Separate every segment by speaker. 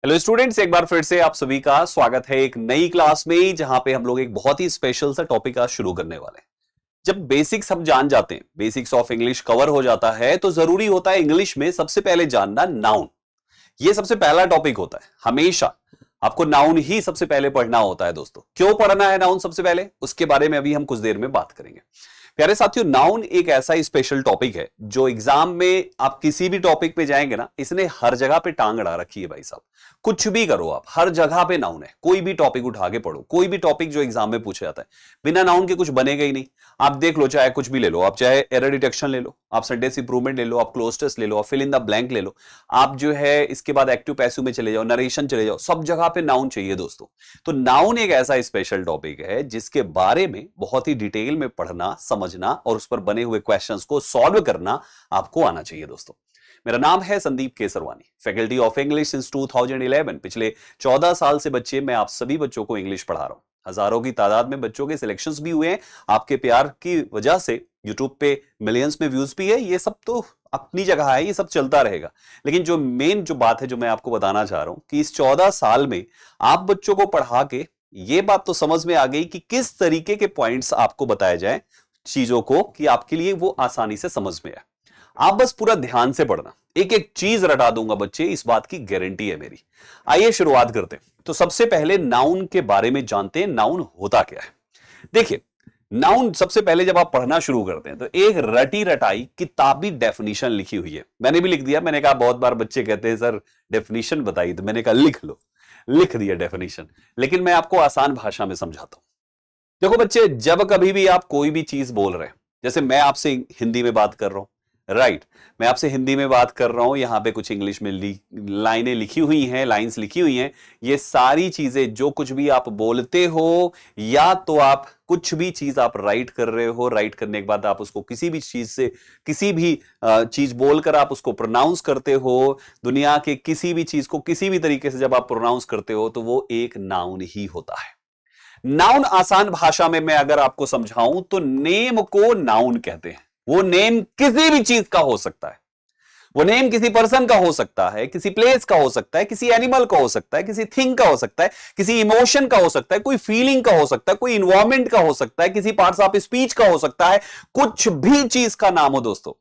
Speaker 1: Hello students, एक बार फिर से आप सभी का स्वागत है एक नई क्लास में, जहां पे हम लोग एक बहुत ही स्पेशल सा टॉपिक आज शुरू करने वाले हैं। जब बेसिक्स हम जान जाते हैं, बेसिक्स ऑफ इंग्लिश कवर हो जाता है, तो जरूरी होता है इंग्लिश में सबसे पहले जानना नाउन। ये सबसे पहला टॉपिक होता है। हमेशा आपको नाउन ही सबसे पहले पढ़ना होता है दोस्तों। क्यों पढ़ना है नाउन सबसे पहले, उसके बारे में अभी हम कुछ देर में बात करेंगे। प्यारे साथियों, नाउन एक ऐसा स्पेशल टॉपिक है जो एग्जाम में आप किसी भी टॉपिक पे जाएंगे ना, इसने हर जगह पे टांग अड़ा रखी है भाई साहब। कुछ भी करो आप, हर जगह पे नाउन है। कोई भी टॉपिक उठा के पढ़ो, कोई भी टॉपिक जो एग्जाम में पूछा जाता है, बिना नाउन के कुछ बनेगा ही नहीं। आप देख लो, चाहे कुछ भी ले लो, आप चाहे एरर डिटेक्शन ले लो, आप सेंटेंस इंप्रूवमेंट ले लो, आप क्लोज टेस्ट ले लो, आप फिल इन द ब्लैंक ले लो, आप जो है इसके बाद एक्टिव पैसिव में चले जाओ, नरेशन चले जाओ, सब जगह पे नाउन चाहिए दोस्तों। तो नाउन एक ऐसा स्पेशल टॉपिक है जिसके बारे में बहुत ही डिटेल में पढ़ना, समझना और उस पर बने हुए क्वेश्चंस को सॉल्व करना आपको आना चाहिए दोस्तों। मेरा नाम है Sandeep Kesarwani, faculty of English since 2011। पिछले 14 साल से बच्चे मैं आप सभी बच्चों को इंग्लिश पढ़ा रहा हूं। हजारों की तादाद में बच्चों के सिलेक्शंस भी हुए हैं। आपके प्यार की वजह से यूट्यूब पे मिलियंस में व्यूज भी है। ये सब तो अपनी जगह है, ये सब चलता रहेगा। लेकिन जो मेन जो बात है, जो मैं आपको बताना चाह रहा हूं कि इस 14 साल में आप बच्चों को पढ़ा के ये बात तो समझ में आ गई कि किस तरीके के पॉइंट्स आपको बताए जाए चीजों को, कि आपके लिए वो आसानी से समझ में आए। आप बस पूरा ध्यान से पढ़ना, एक एक चीज रटा दूंगा बच्चे, इस बात की गारंटी है मेरी। आइए शुरुआत करते हैं। तो सबसे पहले नाउन के बारे में जानते हैं, नाउन होता क्या है। देखिए, नाउन सबसे पहले जब आप पढ़ना शुरू करते हैं तो एक रटी रटाई किताबी डेफिनेशन लिखी हुई है। मैंने भी लिख दिया। मैंने कहा, बहुत बार बच्चे कहते हैं सर डेफिनेशन बताइए, तो मैंने कहा लिख लो। लिख दिया डेफिनेशन, लेकिन मैं आपको आसान भाषा में समझाता हूं। देखो बच्चे, जब कभी भी आप कोई भी चीज बोल रहे हैं, जैसे मैं आपसे हिंदी में बात कर रहा हूं, राइट, मैं आपसे हिंदी में बात कर रहा हूं, यहां पे कुछ इंग्लिश में लाइनें लिखी हुई हैं, लाइंस लिखी हुई हैं। ये सारी चीजें जो कुछ भी आप बोलते हो, या तो आप कुछ भी चीज आप राइट कर रहे हो, राइट करने के बाद आप उसको किसी भी चीज से, किसी भी चीज बोलकर आप उसको प्रोनाउंस करते हो, दुनिया के किसी भी चीज को किसी भी तरीके से जब आप प्रोनाउंस करते हो, तो वो एक नाउन ही होता है। नाउन आसान भाषा में मैं अगर आपको समझाऊं तो नेम को नाउन कहते हैं। वो नेम किसी भी चीज का हो सकता है। वो नेम किसी पर्सन का हो सकता है, किसी प्लेस का हो सकता है, किसी एनिमल का हो सकता है, किसी थिंग का हो सकता है, किसी इमोशन का हो सकता है, कोई फीलिंग का हो सकता है, कोई इन्वायरमेंट का हो सकता है, किसी पार्ट्स ऑफ स्पीच का हो सकता है। कुछ भी चीज का नाम हो दोस्तों।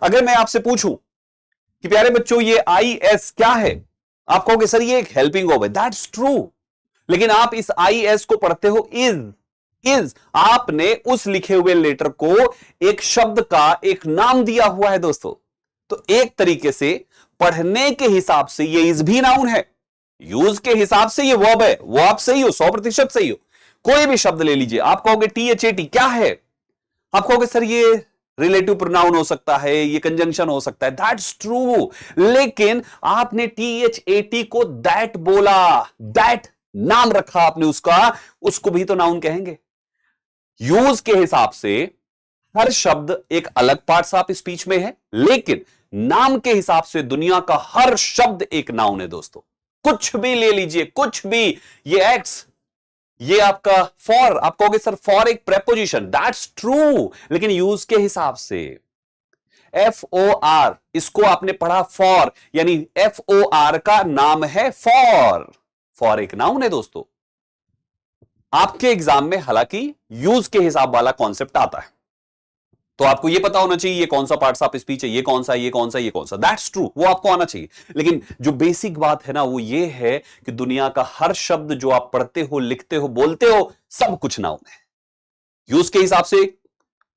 Speaker 1: अगर मैं आपसे पूछूं कि प्यारे बच्चों ये आई एस क्या है, आप कहोगे सर ये एक हेल्पिंग वर्ब है। That's true. लेकिन आप इस आई एस को पढ़ते हो इज आपने उस लिखे हुए लेटर को एक शब्द का एक नाम दिया हुआ है दोस्तों। तो एक तरीके से पढ़ने के हिसाब से ये इज भी नाउन है, यूज के हिसाब से ये वर्ब है। वो आप सही हो, 100% सही हो। कोई भी शब्द ले लीजिए, आप कहोगे टी एच ए टी क्या है, आप कहोगे सर ये रिलेटिव प्रोनाउन हो सकता है, ये कंजंक्शन हो सकता है। That's true. लेकिन आपने टी एच ए टी को दैट बोला, दैट नाम रखा आपने उसका, उसको भी तो नाउन कहेंगे। यूज के हिसाब से हर शब्द एक अलग पार्ट्स ऑफ स्पीच में है, लेकिन नाम के हिसाब से दुनिया का हर शब्द एक नाउन है दोस्तों। कुछ भी ले लीजिए, कुछ भी। ये एक्स, ये आपका फॉर, आप कहोगे सर फॉर एक प्रेपोजिशन। That's true. लेकिन यूज के हिसाब से एफ ओ आर, इसको आपने पढ़ा फॉर, यानी एफ ओ आर का नाम है फॉर। फॉर एक नाउन है दोस्तों। आपके एग्जाम में हालांकि यूज के हिसाब वाला कॉन्सेप्ट आता है, तो आपको यह पता होना चाहिए ये कौन सा पार्ट्स ऑफ स्पीच है, ये कौन सा, ये कौन सा, ये कौन सा। दैट्स ट्रू, वो आपको आना चाहिए। लेकिन जो बेसिक बात है ना, वो ये है कि दुनिया का हर शब्द जो आप पढ़ते हो, लिखते हो, बोलते हो, सब कुछ नाउन है। यूज के हिसाब से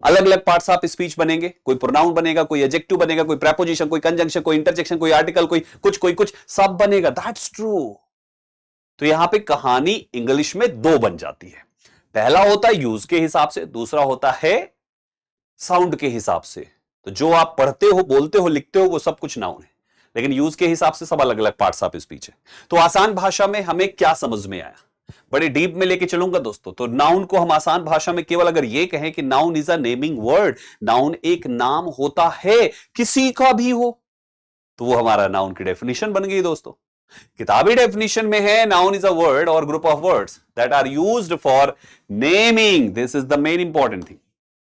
Speaker 1: अलग अलग पार्ट्स ऑफ स्पीच बनेंगे। कोई प्रोनाउन बनेगा, कोई एडजेक्टिव बनेगा, कोई प्रेपोजिशन, कोई कंजंक्शन, कोई इंटरजेक्शन, कोई आर्टिकल, कोई कुछ, सब बनेगा। That's true. तो यहां पे कहानी इंग्लिश में दो बन जाती है। पहला होता है यूज के हिसाब से, दूसरा होता है साउंड के हिसाब से। तो जो आप पढ़ते हो, बोलते हो, लिखते हो, वो सब कुछ नाउन है, लेकिन यूज के हिसाब से सब अलग अलग पार्ट्स ऑफ स्पीच है। तो आसान भाषा में हमें क्या समझ में आया, बड़े डीप में लेके चलूंगा दोस्तों। तो नाउन को हम आसान भाषा में केवल अगर ये कहें कि noun is a naming word, noun एक नाम होता है, किसी का भी हो, तो वो हमारा नाउन की डेफिनेशन बन गई दोस्तों। किताबी डेफिनेशन में है नाउन इज अ वर्ड और group of words that are used for naming. This is the main important thing.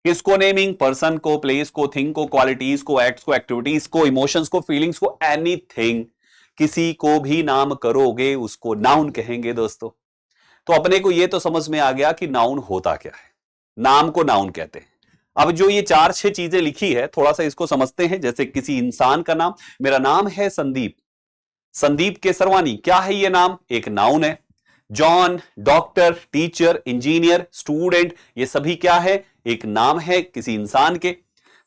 Speaker 1: किसको नेमिंग? पर्सन को, प्लेस को, थिंग को, क्वालिटीज को, एक्ट्स को, एक्टिविटीज को, इमोशंस को, फीलिंग्स को, एनीथिंग। किसी को भी नाम करोगे उसको नाउन कहेंगे दोस्तों। तो अपने को यह तो समझ में आ गया कि नाउन होता क्या है, नाम को नाउन कहते हैं। अब जो ये 4-6 चीजें लिखी है थोड़ा सा इसको समझते हैं। जैसे किसी इंसान का नाम, मेरा नाम है संदीप, संदीप केसरवानी, क्या है ये नाम? एक नाउन है। John, doctor, teacher, engineer, student, ये सभी क्या है? एक नाम है किसी इंसान के।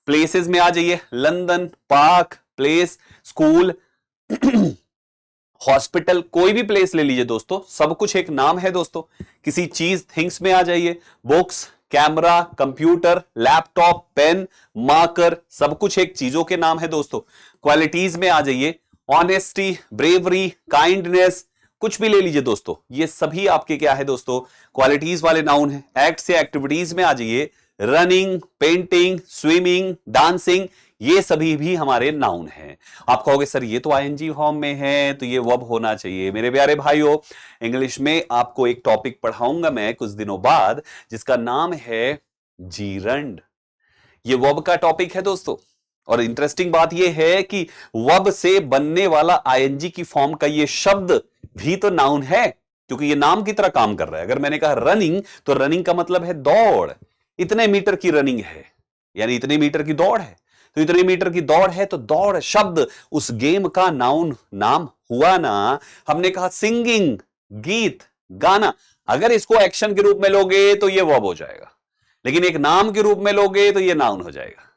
Speaker 1: प्लेसेस में आ जाइए, London, park, place, school, hospital, कोई भी प्लेस ले लीजिए दोस्तों, सब कुछ एक नाम है दोस्तों। किसी चीज, थिंग्स में आ जाइए, books, camera, computer, laptop, pen, marker, सब कुछ एक चीजों के नाम है दोस्तों। क्वालिटीज में आ जाइए, ऑनेस्टी, ब्रेवरी, काइंडनेस, कुछ भी ले लीजिए दोस्तों, ये सभी आपके क्या है दोस्तों? क्वालिटीज वाले नाउन है। एक्ट से एक्टिविटीज में आ जाइए, रनिंग, पेंटिंग, स्विमिंग, डांसिंग, ये सभी भी हमारे नाउन हैं। आप कहोगे सर ये तो आईएनजी फॉर्म में है, तो ये वर्ब होना चाहिए। मेरे प्यारे भाइयों, इंग्लिश में आपको एक टॉपिक पढ़ाऊंगा मैं कुछ दिनों बाद, जिसका नाम है जीरंड। ये वर्ब का टॉपिक है दोस्तों। और इंटरेस्टिंग बात यह है कि वर्ब से बनने वाला आईएनजी की फॉर्म का ये शब्द भी तो नाउन है, क्योंकि ये नाम की तरह काम कर रहा है। अगर मैंने कहा रनिंग, तो रनिंग का मतलब है दौड़। इतने मीटर की रनिंग है, यानी इतने मीटर की दौड़ है। तो इतने मीटर की दौड़ है, तो दौड़ शब्द उस गेम का नाउन नाम हुआ ना। हमने कहा सिंगिंग, गीत, गाना, अगर इसको एक्शन के रूप में लोगे तो ये वर्ब हो जाएगा, लेकिन एक नाम के रूप में लोगे तो ये नाउन हो जाएगा।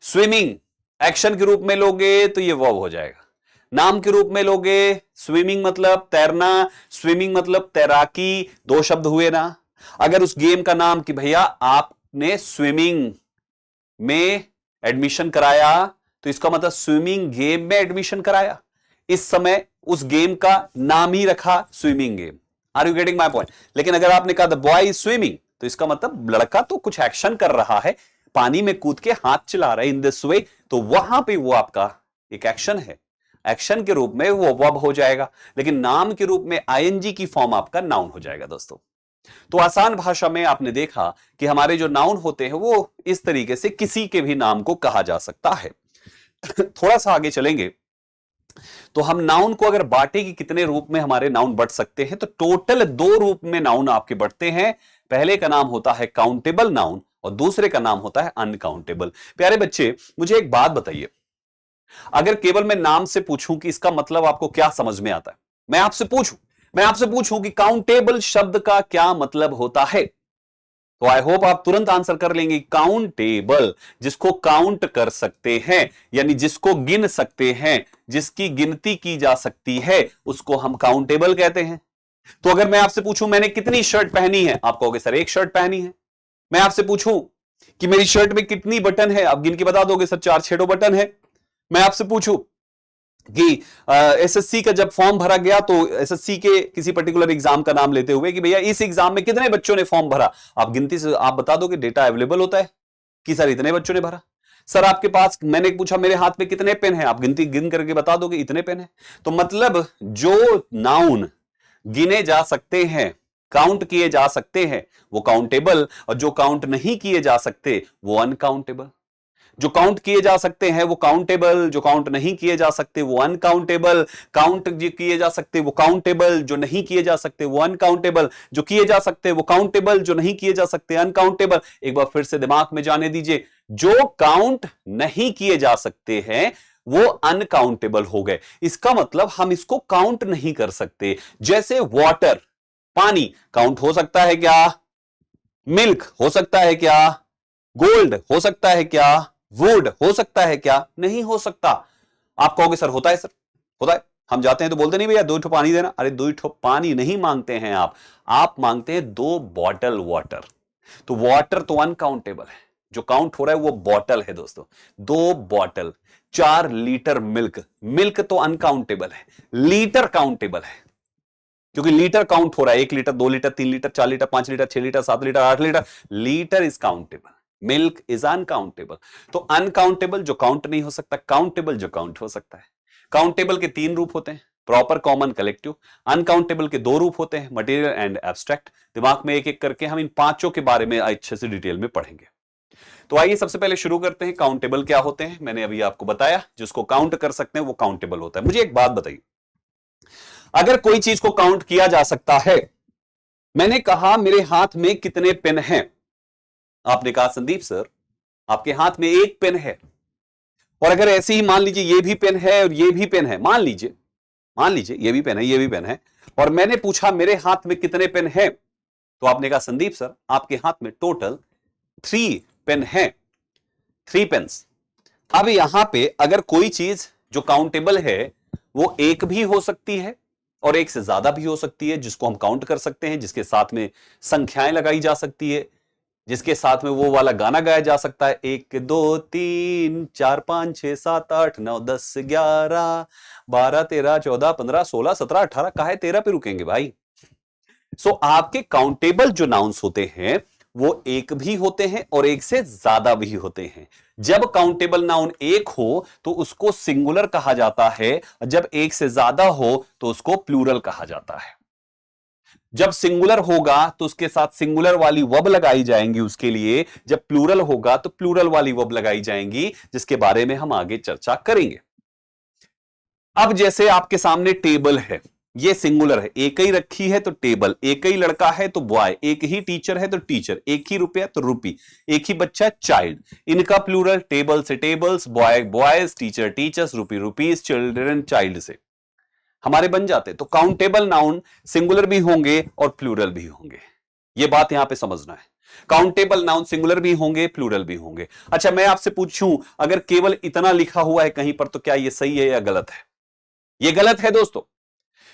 Speaker 1: स्विमिंग एक्शन के रूप में लोगे तो ये वर्ब हो जाएगा। नाम के रूप में लोगे, स्विमिंग मतलब तैरना, स्विमिंग मतलब तैराकी, दो शब्द हुए ना। अगर उस गेम का नाम कि भैया आपने स्विमिंग में एडमिशन कराया, तो इसका मतलब स्विमिंग गेम में एडमिशन कराया। इस समय उस गेम का नाम ही रखा swimming game. Are you getting my point? लेकिन अगर आपने कहा द बॉय इज स्विमिंग, तो इसका मतलब लड़का तो कुछ एक्शन कर रहा है, पानी में कूद के हाथ चला रहा है इन दिस वे, तो वहां पे वो आपका एक एक्शन है, एक्शन के रूप में वो वर्ब हो जाएगा। लेकिन नाम के रूप में आईएनजी की फॉर्म आपका नाउन हो जाएगा दोस्तों। तो आसान भाषा में आपने देखा कि हमारे जो नाउन होते हैं वो इस तरीके से किसी के भी नाम को कहा जा सकता है। थोड़ा सा आगे चलेंगे तो हम नाउन को अगर बांटे कि कितने रूप में हमारे नाउन बढ़ सकते हैं, तो टोटल 2 रूप में नाउन आपके बढ़ते हैं। पहले का नाम होता है काउंटेबल नाउन और दूसरे का नाम होता है अनकाउंटेबल। प्यारे बच्चे, मुझे एक बात बताइए, अगर केवल मैं नाम से पूछूं कि इसका मतलब आपको क्या समझ में आता है, मैं आपसे पूछूं कि काउंटेबल शब्द का क्या मतलब होता है, तो आई होप आप तुरंत आंसर कर लेंगे। काउंटेबल, जिसको काउंट कर सकते हैं, यानी जिसको गिन सकते हैं, जिसकी गिनती की जा सकती है, उसको हम काउंटेबल कहते हैं। तो अगर मैं आपसे पूछूं मैंने कितनी शर्ट पहनी है, आप कहोगे सर 1 शर्ट पहनी है। मैं आपसे पूछूं कि मेरी शर्ट में कितनी बटन है, आप गिन के बता दोगे सर 4-6 बटन है। मैं आपसे पूछूं कि एसएससी का जब फॉर्म भरा गया, तो एसएससी के किसी पर्टिकुलर एग्जाम का नाम लेते हुए कि भैया इस एग्जाम में कितने बच्चों ने फॉर्म भरा, आप गिनती से आप बता दोगे, डेटा अवेलेबल होता है कि सर इतने बच्चों ने भरा। सर आपके पास, मैंने पूछा मेरे हाथ में कितने पेन हैं, आप गिनती गिन करके बता दोगे इतने पेन हैं। तो मतलब जो नाउन गिने जा सकते हैं, काउंट किए जा सकते हैं, वो काउंटेबल, और जो काउंट नहीं किए जा सकते वो अनकाउंटेबल। जो काउंट किए जा सकते हैं वो काउंटेबल, जो काउंट नहीं किए जा सकते वो अनकाउंटेबल। काउंट जो किए जा सकते वो काउंटेबल, जो नहीं किए जा सकते वो अनकाउंटेबल। जो किए जा सकते वो काउंटेबल, जो नहीं किए जा सकते अनकाउंटेबल। एक बार फिर से दिमाग में जाने दीजिए, जो काउंट नहीं किए जा सकते हैं वो अनकाउंटेबल हो गए। इसका मतलब हम इसको काउंट नहीं कर सकते। जैसे वाटर, पानी, काउंट हो सकता है क्या? मिल्क हो सकता है क्या? गोल्ड हो सकता है क्या? वुड हो सकता है क्या? नहीं हो सकता। आप कहोगे सर होता है, सर होता है। हम जाते हैं तो बोलते नहीं भैया 2 ठो पानी देना, अरे 2 ठो पानी नहीं मांगते हैं आप मांगते हैं 2 बॉटल वाटर। तो वाटर तो अनकाउंटेबल है, जो काउंट हो रहा है वो बॉटल है दोस्तों। 2 बॉटल, 4 लीटर मिल्क, मिल्क तो अनकाउंटेबल है, लीटर काउंटेबल है, क्योंकि लीटर काउंट हो रहा है। 1 litre, 2 litre, 3 litre, 4 litre, 5 litre, 6 litre, 7 litre, 8 litre, litre is countable, milk is uncountable. तो अनकाउंटेबल जो काउंट नहीं हो सकता, काउंटेबल जो काउंट हो सकता है। काउंटेबल के 3 रूप होते हैं, प्रॉपर, कॉमन, कलेक्टिव। अनकाउंटेबल के 2 रूप होते हैं, मटेरियल एंड एब्स्ट्रैक्ट। दिमाग में एक एक करके हम इन पांचों के बारे में अच्छे से डिटेल में पढ़ेंगे। तो आइए सबसे पहले शुरू करते हैं। काउंटेबल क्या होते हैं? मैंने अभी आपको बताया, जिसको काउंट कर सकते हैं वो काउंटेबल होता है। मुझे एक बात बताइए, अगर कोई चीज को काउंट किया जा सकता है, मैंने कहा मेरे हाथ में कितने पेन हैं, आपने कहा संदीप सर आपके हाथ में एक पेन है, और अगर ऐसे ही मान लीजिए ये भी पेन है और ये भी पेन है, मान लीजिए ये भी पेन है ये भी पेन है, और मैंने पूछा मेरे हाथ में कितने पेन हैं, तो आपने कहा संदीप सर आपके हाथ में टोटल 3 पेन हैं, 3 पेन्स। अब यहां पे अगर कोई चीज जो काउंटेबल है वो एक भी हो सकती है और एक से ज्यादा भी हो सकती है, जिसको हम काउंट कर सकते हैं, जिसके साथ में संख्याएं लगाई जा सकती है, जिसके साथ में वो वाला गाना गाया जा सकता है, 1 2 3 4 5 6 7 8 9 10 11 12 13 14 15 16 17 18, कहा है 13 पे रुकेंगे भाई। सो आपके काउंटेबल जो नाउन्स होते हैं वो एक भी होते हैं और एक से ज्यादा भी होते हैं। जब काउंटेबल नाउन एक हो तो उसको सिंगुलर कहा जाता है, जब एक से ज्यादा हो तो उसको प्लूरल कहा जाता है। जब सिंगुलर होगा तो उसके साथ सिंगुलर वाली वर्ब लगाई जाएंगी उसके लिए, जब प्लूरल होगा तो प्लूरल वाली वर्ब लगाई जाएंगी, जिसके बारे में हम आगे चर्चा करेंगे। अब जैसे आपके सामने टेबल है, ये सिंगुलर है, एक ही रखी है तो टेबल, एक ही लड़का है तो बॉय, एक ही टीचर है तो टीचर, एक ही रुपया तो रुपी, एक ही बच्चा चाइल्ड। इनका प्लूरल टेबल से tables, boy boys, teacher teachers, rupee rupees, children child से हमारे बन जाते। तो काउंटेबल नाउन सिंगुलर भी होंगे और प्लूरल भी होंगे, ये बात यहां पे समझना है। काउंटेबल नाउन सिंगुलर भी होंगे प्लूरल भी होंगे। अच्छा मैं आपसे पूछूं अगर केवल इतना लिखा हुआ है कहीं पर तो क्या ये सही है या गलत है? ये गलत है दोस्तों,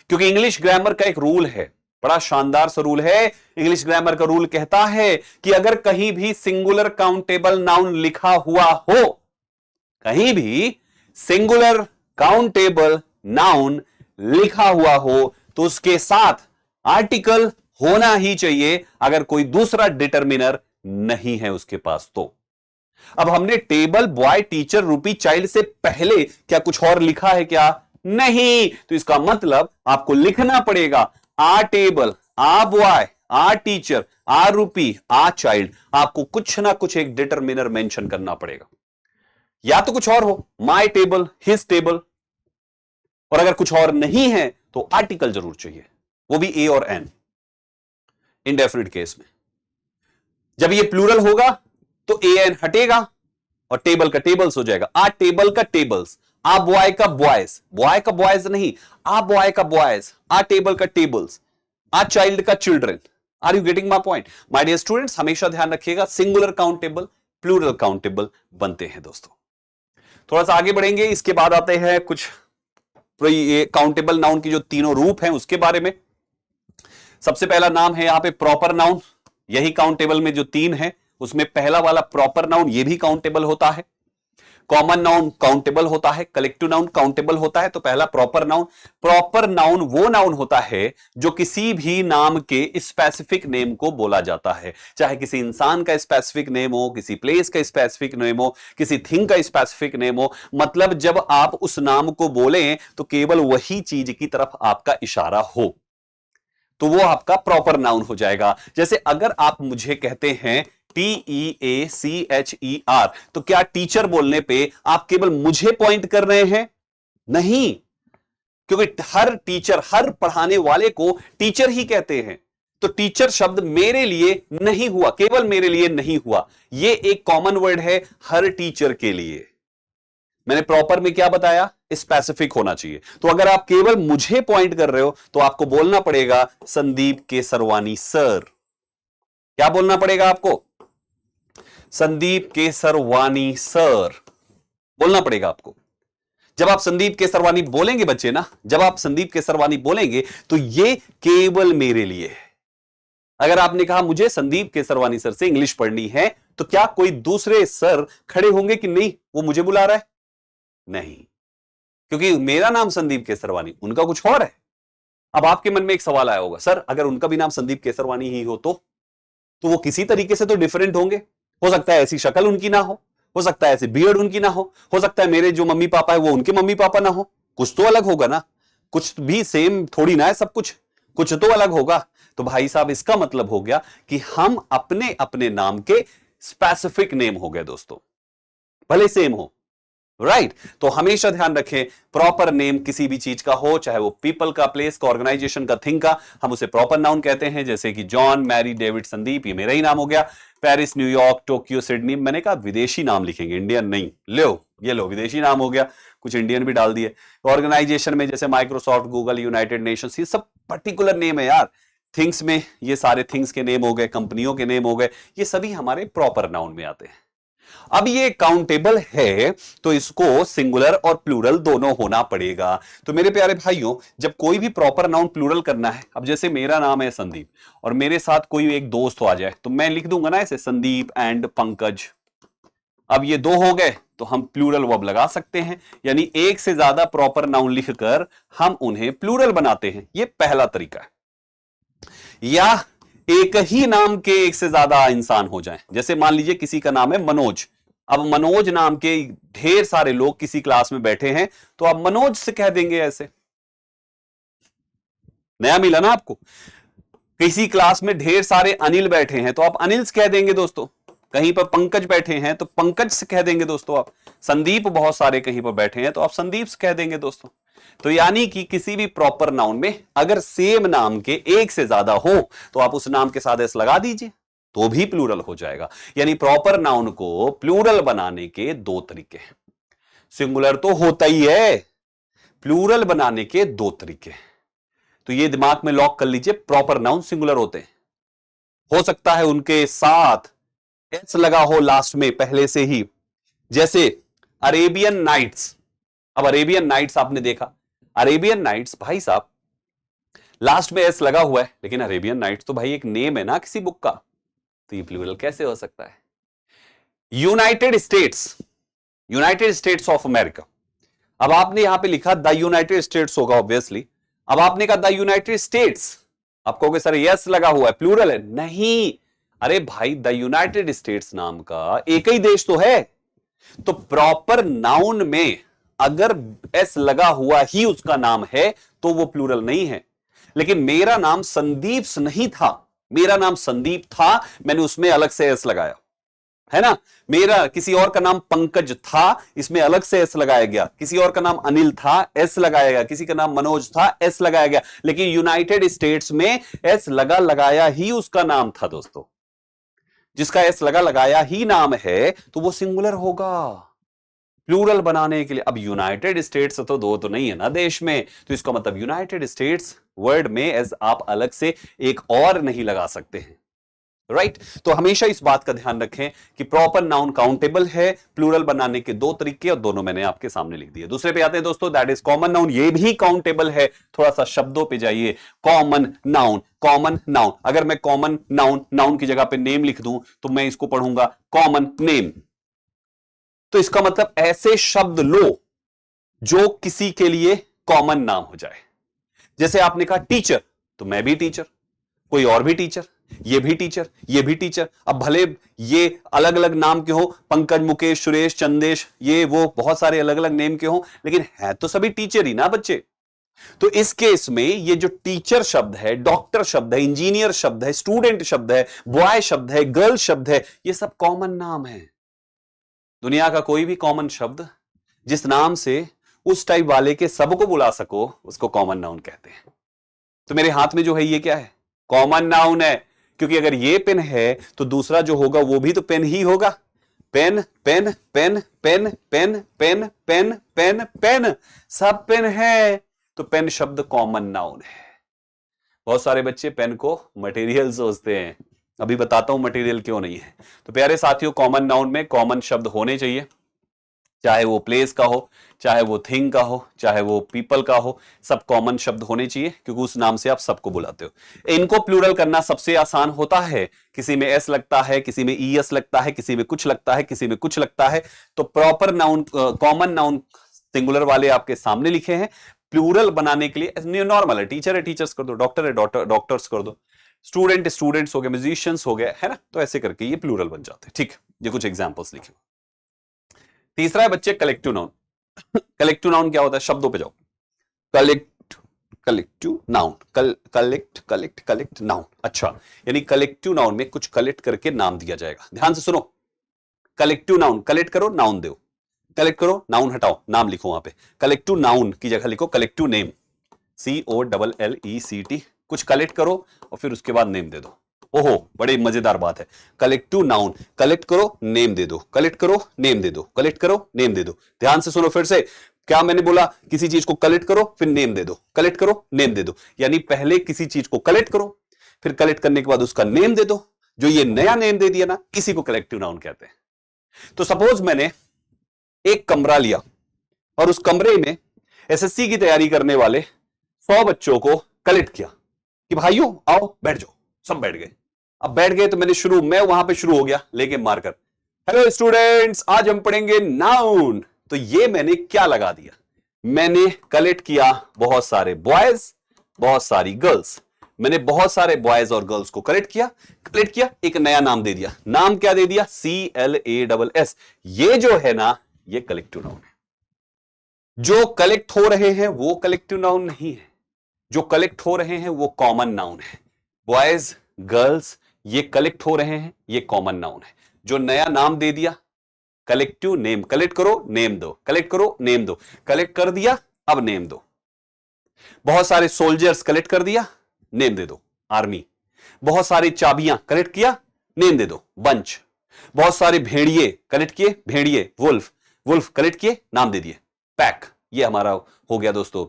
Speaker 1: क्योंकि इंग्लिश ग्रामर का एक रूल है, बड़ा शानदार सा रूल है। इंग्लिश ग्रामर का रूल कहता है कि अगर कहीं भी सिंगुलर काउंटेबल नाउन लिखा हुआ हो, कहीं भी सिंगुलर काउंटेबल नाउन लिखा हुआ हो तो उसके साथ आर्टिकल होना ही चाहिए, अगर कोई दूसरा डिटर्मिनर नहीं है उसके पास तो। अब हमने टेबल, बॉय, टीचर, रुपी, चाइल्ड से पहले क्या कुछ और लिखा है क्या? नहीं। तो इसका मतलब आपको लिखना पड़ेगा a table, a boy, a teacher, a rupee, a child. आपको कुछ ना कुछ एक डिटर्मिनर मेंशन करना पड़ेगा, या तो कुछ और हो, माय टेबल, हिज टेबल, और अगर कुछ और नहीं है तो आर्टिकल जरूर चाहिए, वो भी ए और एन, इंडेफिनिट केस में। जब ये प्लूरल होगा तो ए एन हटेगा और टेबल का टेबल्स हो जाएगा। आ टेबल का टेबल्स, आ बॉय का बॉयज, बॉय का बॉयज नहीं, आ बॉय का बॉयज, आ टेबल का टेबल्स, आ चाइल्ड का children. Are you getting my point? My dear students, हमेशा ध्यान रखिएगा सिंगुलर काउंटेबल प्लूरल काउंटेबल बनते हैं दोस्तों। थोड़ा सा आगे बढ़ेंगे, इसके बाद आते हैं कुछ ये काउंटेबल नाउन की जो तीनों रूप हैं उसके बारे में। सबसे पहला नाम है यहां पे प्रॉपर नाउन। यही काउंटेबल में जो 3 है उसमें पहला वाला प्रॉपर नाउन, ये भी काउंटेबल होता है। कॉमन नाउन काउंटेबल होता है, कलेक्टिव नाउन काउंटेबल होता है। तो पहला प्रॉपर नाउन। प्रॉपर नाउन वो नाउन होता है जो किसी भी नाम के स्पेसिफिक नेम को बोला जाता है, चाहे किसी इंसान का स्पेसिफिक नेम हो, किसी प्लेस का स्पेसिफिक नेम हो, किसी थिंग का स्पेसिफिक नेम हो। मतलब जब आप उस नाम को बोलें तो केवल वही चीज की तरफ आपका इशारा हो, तो वो आपका प्रॉपर नाउन हो जाएगा। जैसे अगर आप मुझे कहते हैं TEACHER, तो क्या टीचर बोलने पे आप केवल मुझे पॉइंट कर रहे हैं? नहीं, क्योंकि हर टीचर, हर पढ़ाने वाले को टीचर ही कहते हैं। तो टीचर शब्द मेरे लिए नहीं हुआ, केवल मेरे लिए नहीं हुआ, ये एक कॉमन वर्ड है हर टीचर के लिए। मैंने प्रॉपर में क्या बताया? स्पेसिफिक होना चाहिए। तो अगर आप केवल मुझे पॉइंट कर रहे हो तो आपको बोलना पड़ेगा संदीप केसरवानी सर। क्या बोलना पड़ेगा आपको? संदीप केसरवानी सर बोलना पड़ेगा आपको। जब आप संदीप केसरवानी बोलेंगे बच्चे ना, जब आप संदीप केसरवानी बोलेंगे तो ये केवल मेरे लिए है। अगर आपने कहा मुझे संदीप केसरवानी सर से इंग्लिश पढ़नी है, तो क्या कोई दूसरे सर खड़े होंगे कि नहीं वो मुझे बुला रहा है? नहीं, क्योंकि मेरा नाम संदीप केसरवानी, उनका कुछ और है। अब आपके मन में एक सवाल आया होगा, सर अगर उनका भी नाम संदीप केसरवानी ही हो तो वो किसी तरीके से तो डिफरेंट होंगे। हो सकता है ऐसी शक्ल उनकी ना हो सकता है ऐसी बियर्ड उनकी ना हो सकता है मेरे जो मम्मी पापा है वो उनके मम्मी पापा ना हो। कुछ तो अलग होगा ना, कुछ भी सेम थोड़ी ना है सब कुछ तो अलग होगा। तो भाई साहब इसका मतलब हो गया कि हम अपने अपने नाम के स्पेसिफिक नेम हो गए दोस्तों, भले सेम हो। राइट तो हमेशा ध्यान रखें, प्रॉपर नेम किसी भी चीज का हो, चाहे वो पीपल का, प्लेस का, ऑर्गेनाइजेशन का, थिंग का, हम उसे प्रॉपर नाउन कहते हैं। जैसे कि जॉन, मैरी, डेविड, संदीप, ये मेरा ही नाम हो गया। पेरिस, न्यूयॉर्क, टोक्यो, सिडनी, मैंने कहा विदेशी नाम लिखेंगे, इंडियन नहीं। लो ये लो विदेशी नाम हो गया, कुछ इंडियन भी डाल दिए। ऑर्गेनाइजेशन में जैसे माइक्रोसॉफ्ट, गूगल, यूनाइटेड नेशंस, ये सब पर्टिकुलर नेम है यार। थिंग्स में ये सारे थिंग्स के नेम हो गए, कंपनियों के नेम हो गए, ये सभी हमारे प्रॉपर नाउन में आते हैं। अब ये काउंटेबल है तो इसको सिंगुलर और प्लूरल दोनों होना पड़ेगा। तो मेरे प्यारे भाइयों, जब कोई भी प्रॉपर नाउन प्लूरल करना है, अब जैसे मेरा नाम है संदीप और मेरे साथ कोई एक दोस्त आ जाए तो मैं लिख दूंगा ना ऐसे, संदीप एंड पंकज। अब ये दो हो गए तो हम प्लूरल वर्ब लगा सकते हैं, यानी एक से ज्यादा प्रॉपर नाउन लिखकर हम उन्हें प्लूरल बनाते हैं। ये पहला तरीका है। या एक ही नाम के एक से ज्यादा इंसान हो जाएं, जैसे मान लीजिए किसी का नाम है मनोज, अब मनोज नाम के ढेर सारे लोग किसी क्लास में बैठे हैं तो आप मनोज से कह देंगे। ऐसे नया मिला ना आपको। किसी क्लास में ढेर सारे अनिल बैठे हैं तो आप अनिल से कह देंगे दोस्तों। कहीं पर पंकज बैठे हैं तो पंकज से कह देंगे दोस्तों आप। संदीप बहुत सारे कहीं पर बैठे हैं तो आप संदीप से कह देंगे दोस्तों। तो यानी कि किसी भी प्रॉपर नाउन में अगर सेम नाम के एक से ज्यादा हो तो आप उस नाम के साथ एस लगा दीजिए तो भी प्लूरल हो जाएगा। यानी प्रॉपर नाउन को प्लूरल बनाने के दो तरीके हैं। सिंगुलर तो होता ही है, प्लूरल बनाने के दो तरीके। तो ये दिमाग में लॉक कर लीजिए, प्रॉपर नाउन सिंगुलर होते हैं। हो सकता है उनके साथ एस लगा हो लास्ट में पहले से ही, जैसे अरेबियन नाइट्स। अब अरेबियन नाइट्स आपने देखा, अरेबियन नाइट्स भाई साहब लास्ट में एस लगा हुआ है, लेकिन अरेबियन नाइट्स तो भाई एक नेम है ना किसी बुक का, तो ये प्लूरल कैसे हो सकता है। United states, United states of America. अब आपने यहां पे लिखा द यूनाइटेड स्टेट्स होगा ऑब्वियसली। अब आपने कहा द यूनाइटेड स्टेट्स, आप कहोगे सर यस लगा हुआ है प्लूरल है। नहीं, अरे भाई द यूनाइटेड स्टेट्स नाम का एक ही देश तो है। तो प्रॉपर नाउन में अगर एस लगा हुआ ही उसका नाम है तो वो प्लूरल नहीं है। लेकिन मेरा नाम संदीप नहीं था, मेरा नाम संदीप था, मैंने उसमें अलग से एस लगाया, है ना। मेरा किसी और का नाम पंकज था, इसमें अलग से एस लगाया गया। किसी और का नाम अनिल था, एस लगाया गया। किसी का नाम मनोज था, एस लगाया गया। लेकिन यूनाइटेड स्टेट्स में एस लगा लगाया ही उसका नाम था दोस्तों। जिसका एस लगा लगाया ही नाम है तो वो सिंगुलर होगा प्लूरल बनाने के लिए। अब यूनाइटेड स्टेट्स तो दो तो नहीं है ना देश में, तो इसका मतलब यूनाइटेड स्टेट्स वर्ड में एस आप अलग से एक और नहीं लगा सकते हैं। राइट तो हमेशा इस बात का ध्यान रखें कि प्रॉपर नाउन काउंटेबल है, प्लूरल बनाने के दो तरीके और दोनों मैंने आपके सामने लिख दिए। दूसरे पे आते हैं दोस्तों, दैट इज कॉमन नाउन। ये भी काउंटेबल है। थोड़ा सा शब्दों पे जाइए। कॉमन नाउन, कॉमन नाउन, अगर मैं कॉमन नाउन, नाउन की जगह पे नेम लिख दूं तो मैं इसको पढ़ूंगा कॉमन नेम। तो इसका मतलब ऐसे शब्द लो जो किसी के लिए कॉमन नाम हो जाए। जैसे आपने कहा टीचर, तो मैं भी टीचर, कोई और भी टीचर, ये भी टीचर, ये भी टीचर। अब भले ये अलग अलग नाम के हो, पंकज, मुकेश, सुरेश, चंदेश, ये वो बहुत सारे अलग अलग नेम के हो, लेकिन है तो सभी टीचर ही ना बच्चे। तो इस केस में ये जो टीचर शब्द है, डॉक्टर शब्द है, इंजीनियर शब्द है, स्टूडेंट शब्द है, बॉय शब्द है, गर्ल शब्द है, ये सब कॉमन नाम है। दुनिया का कोई भी कॉमन शब्द जिस नाम से उस टाइप वाले के सबको बुला सको उसको कॉमन नाउन कहते हैं। तो मेरे हाथ में जो है ये क्या है, कॉमन नाउन है। क्योंकि अगर ये पेन है तो दूसरा जो होगा वो भी तो पेन ही होगा। Pen pen pen pen pen pen pen pen pen, सब पेन है, तो पेन शब्द कॉमन नाउन है। बहुत सारे बच्चे पेन को मटेरियल सोचते हैं, अभी बताता हूं मटेरियल क्यों नहीं है। तो प्यारे साथियों, कॉमन नाउन में कॉमन शब्द होने चाहिए, चाहे वो प्लेस का हो, चाहे वो थिंग का हो, चाहे वो पीपल का हो, सब कॉमन शब्द होने चाहिए क्योंकि उस नाम से आप सबको बुलाते हो। इनको प्लूरल करना सबसे आसान होता है। किसी में एस लगता है, किसी में ई एस लगता है, किसी में कुछ लगता है, किसी में कुछ लगता है। तो proper noun, common noun singular वाले आपके सामने लिखे हैं। प्लूरल बनाने के लिए नॉर्मल है, टीचर है टीचर्स कर दो, डॉक्टर है डॉक्टर्स कर दो, स्टूडेंट स्टूडेंट्स हो गए, म्यूजिशियंस हो गए, है ना। तो ऐसे करके ये प्लूरल बन जाते हैं। ठीक, ये कुछ एग्जांपल्स लिखे। तीसरा है बच्चे कलेक्टिव नाउन। कलेक्टिव नाउन क्या होता है, शब्दों पे जाओ। Collect, collective noun, collect collect collect noun. अच्छा, यानी कलेक्टिव नाउन में कुछ कलेक्ट करके नाम दिया जाएगा। ध्यान से सुनो, कलेक्टिव नाउन कलेक्ट करो, नाउन दो। कलेक्ट करो, नाउन हटाओ, नाम लिखो वहां पे, कलेक्टिव नाउन की जगह लिखो कलेक्टिव नेम, COLLECT, कुछ कलेक्ट करो और फिर उसके बाद नेम दे दो। ओहो बड़ी मजेदार बात है, कलेक्टिव नाउन, कलेक्ट करो नेम दे दो, कलेक्ट करो नेम दे दो, कलेक्ट करो नेम दे दो। ध्यान से सुनो फिर से, क्या मैंने बोला, किसी चीज को कलेक्ट करो फिर नेम दे दो, कलेक्ट करो नेम दे दो, यानी पहले किसी चीज को कलेक्ट करो, फिर कलेक्ट करने के बाद उसका नेम दे दो। जो ये नया नेम दे दिया ना, इसी को कलेक्टिव नाउन कहते हैं। तो सपोज मैंने एक कमरा लिया और उस कमरे में SSC की तैयारी करने वाले 100 बच्चों को कलेक्ट किया कि भाइयों आओ बैठ जाओ, सब बैठ गए। अब बैठ गए तो मैं वहां पे शुरू हो गया लेके मारकर, हेलो स्टूडेंट्स आज हम पढ़ेंगे नाउन। तो ये मैंने क्या लगा दिया, मैंने कलेक्ट किया बहुत सारे बॉयज, बहुत सारी गर्ल्स, मैंने बहुत सारे बॉयज और गर्ल्स को कलेक्ट किया, एक नया नाम दे दिया। नाम क्या दे दिया, CLASS। ये जो है ना, ये कलेक्टिव नाउन है। जो कलेक्ट हो रहे हैं वो कलेक्टिव नाउन नहीं है, जो कलेक्ट हो रहे हैं वो कॉमन नाउन है। बॉयज गर्ल्स ये कलेक्ट हो रहे हैं, ये कॉमन नाउन है। जो नया नाम दे दिया, कलेक्टिव नेम, कलेक्ट करो नेम दो, कलेक्ट करो नेम दो, कलेक्ट कर दिया अब नेम दो। बहुत सारे सोल्जर्स कलेक्ट कर दिया, नेम दे दो, आर्मी। बहुत सारी चाबियां कलेक्ट किया, नेम दे दो, बंच। बहुत सारे भेड़िए कलेक्ट किए, भेड़िए, वुल्फ कलेक्ट किए, नाम दे दिए, पैक। ये हमारा हो गया दोस्तों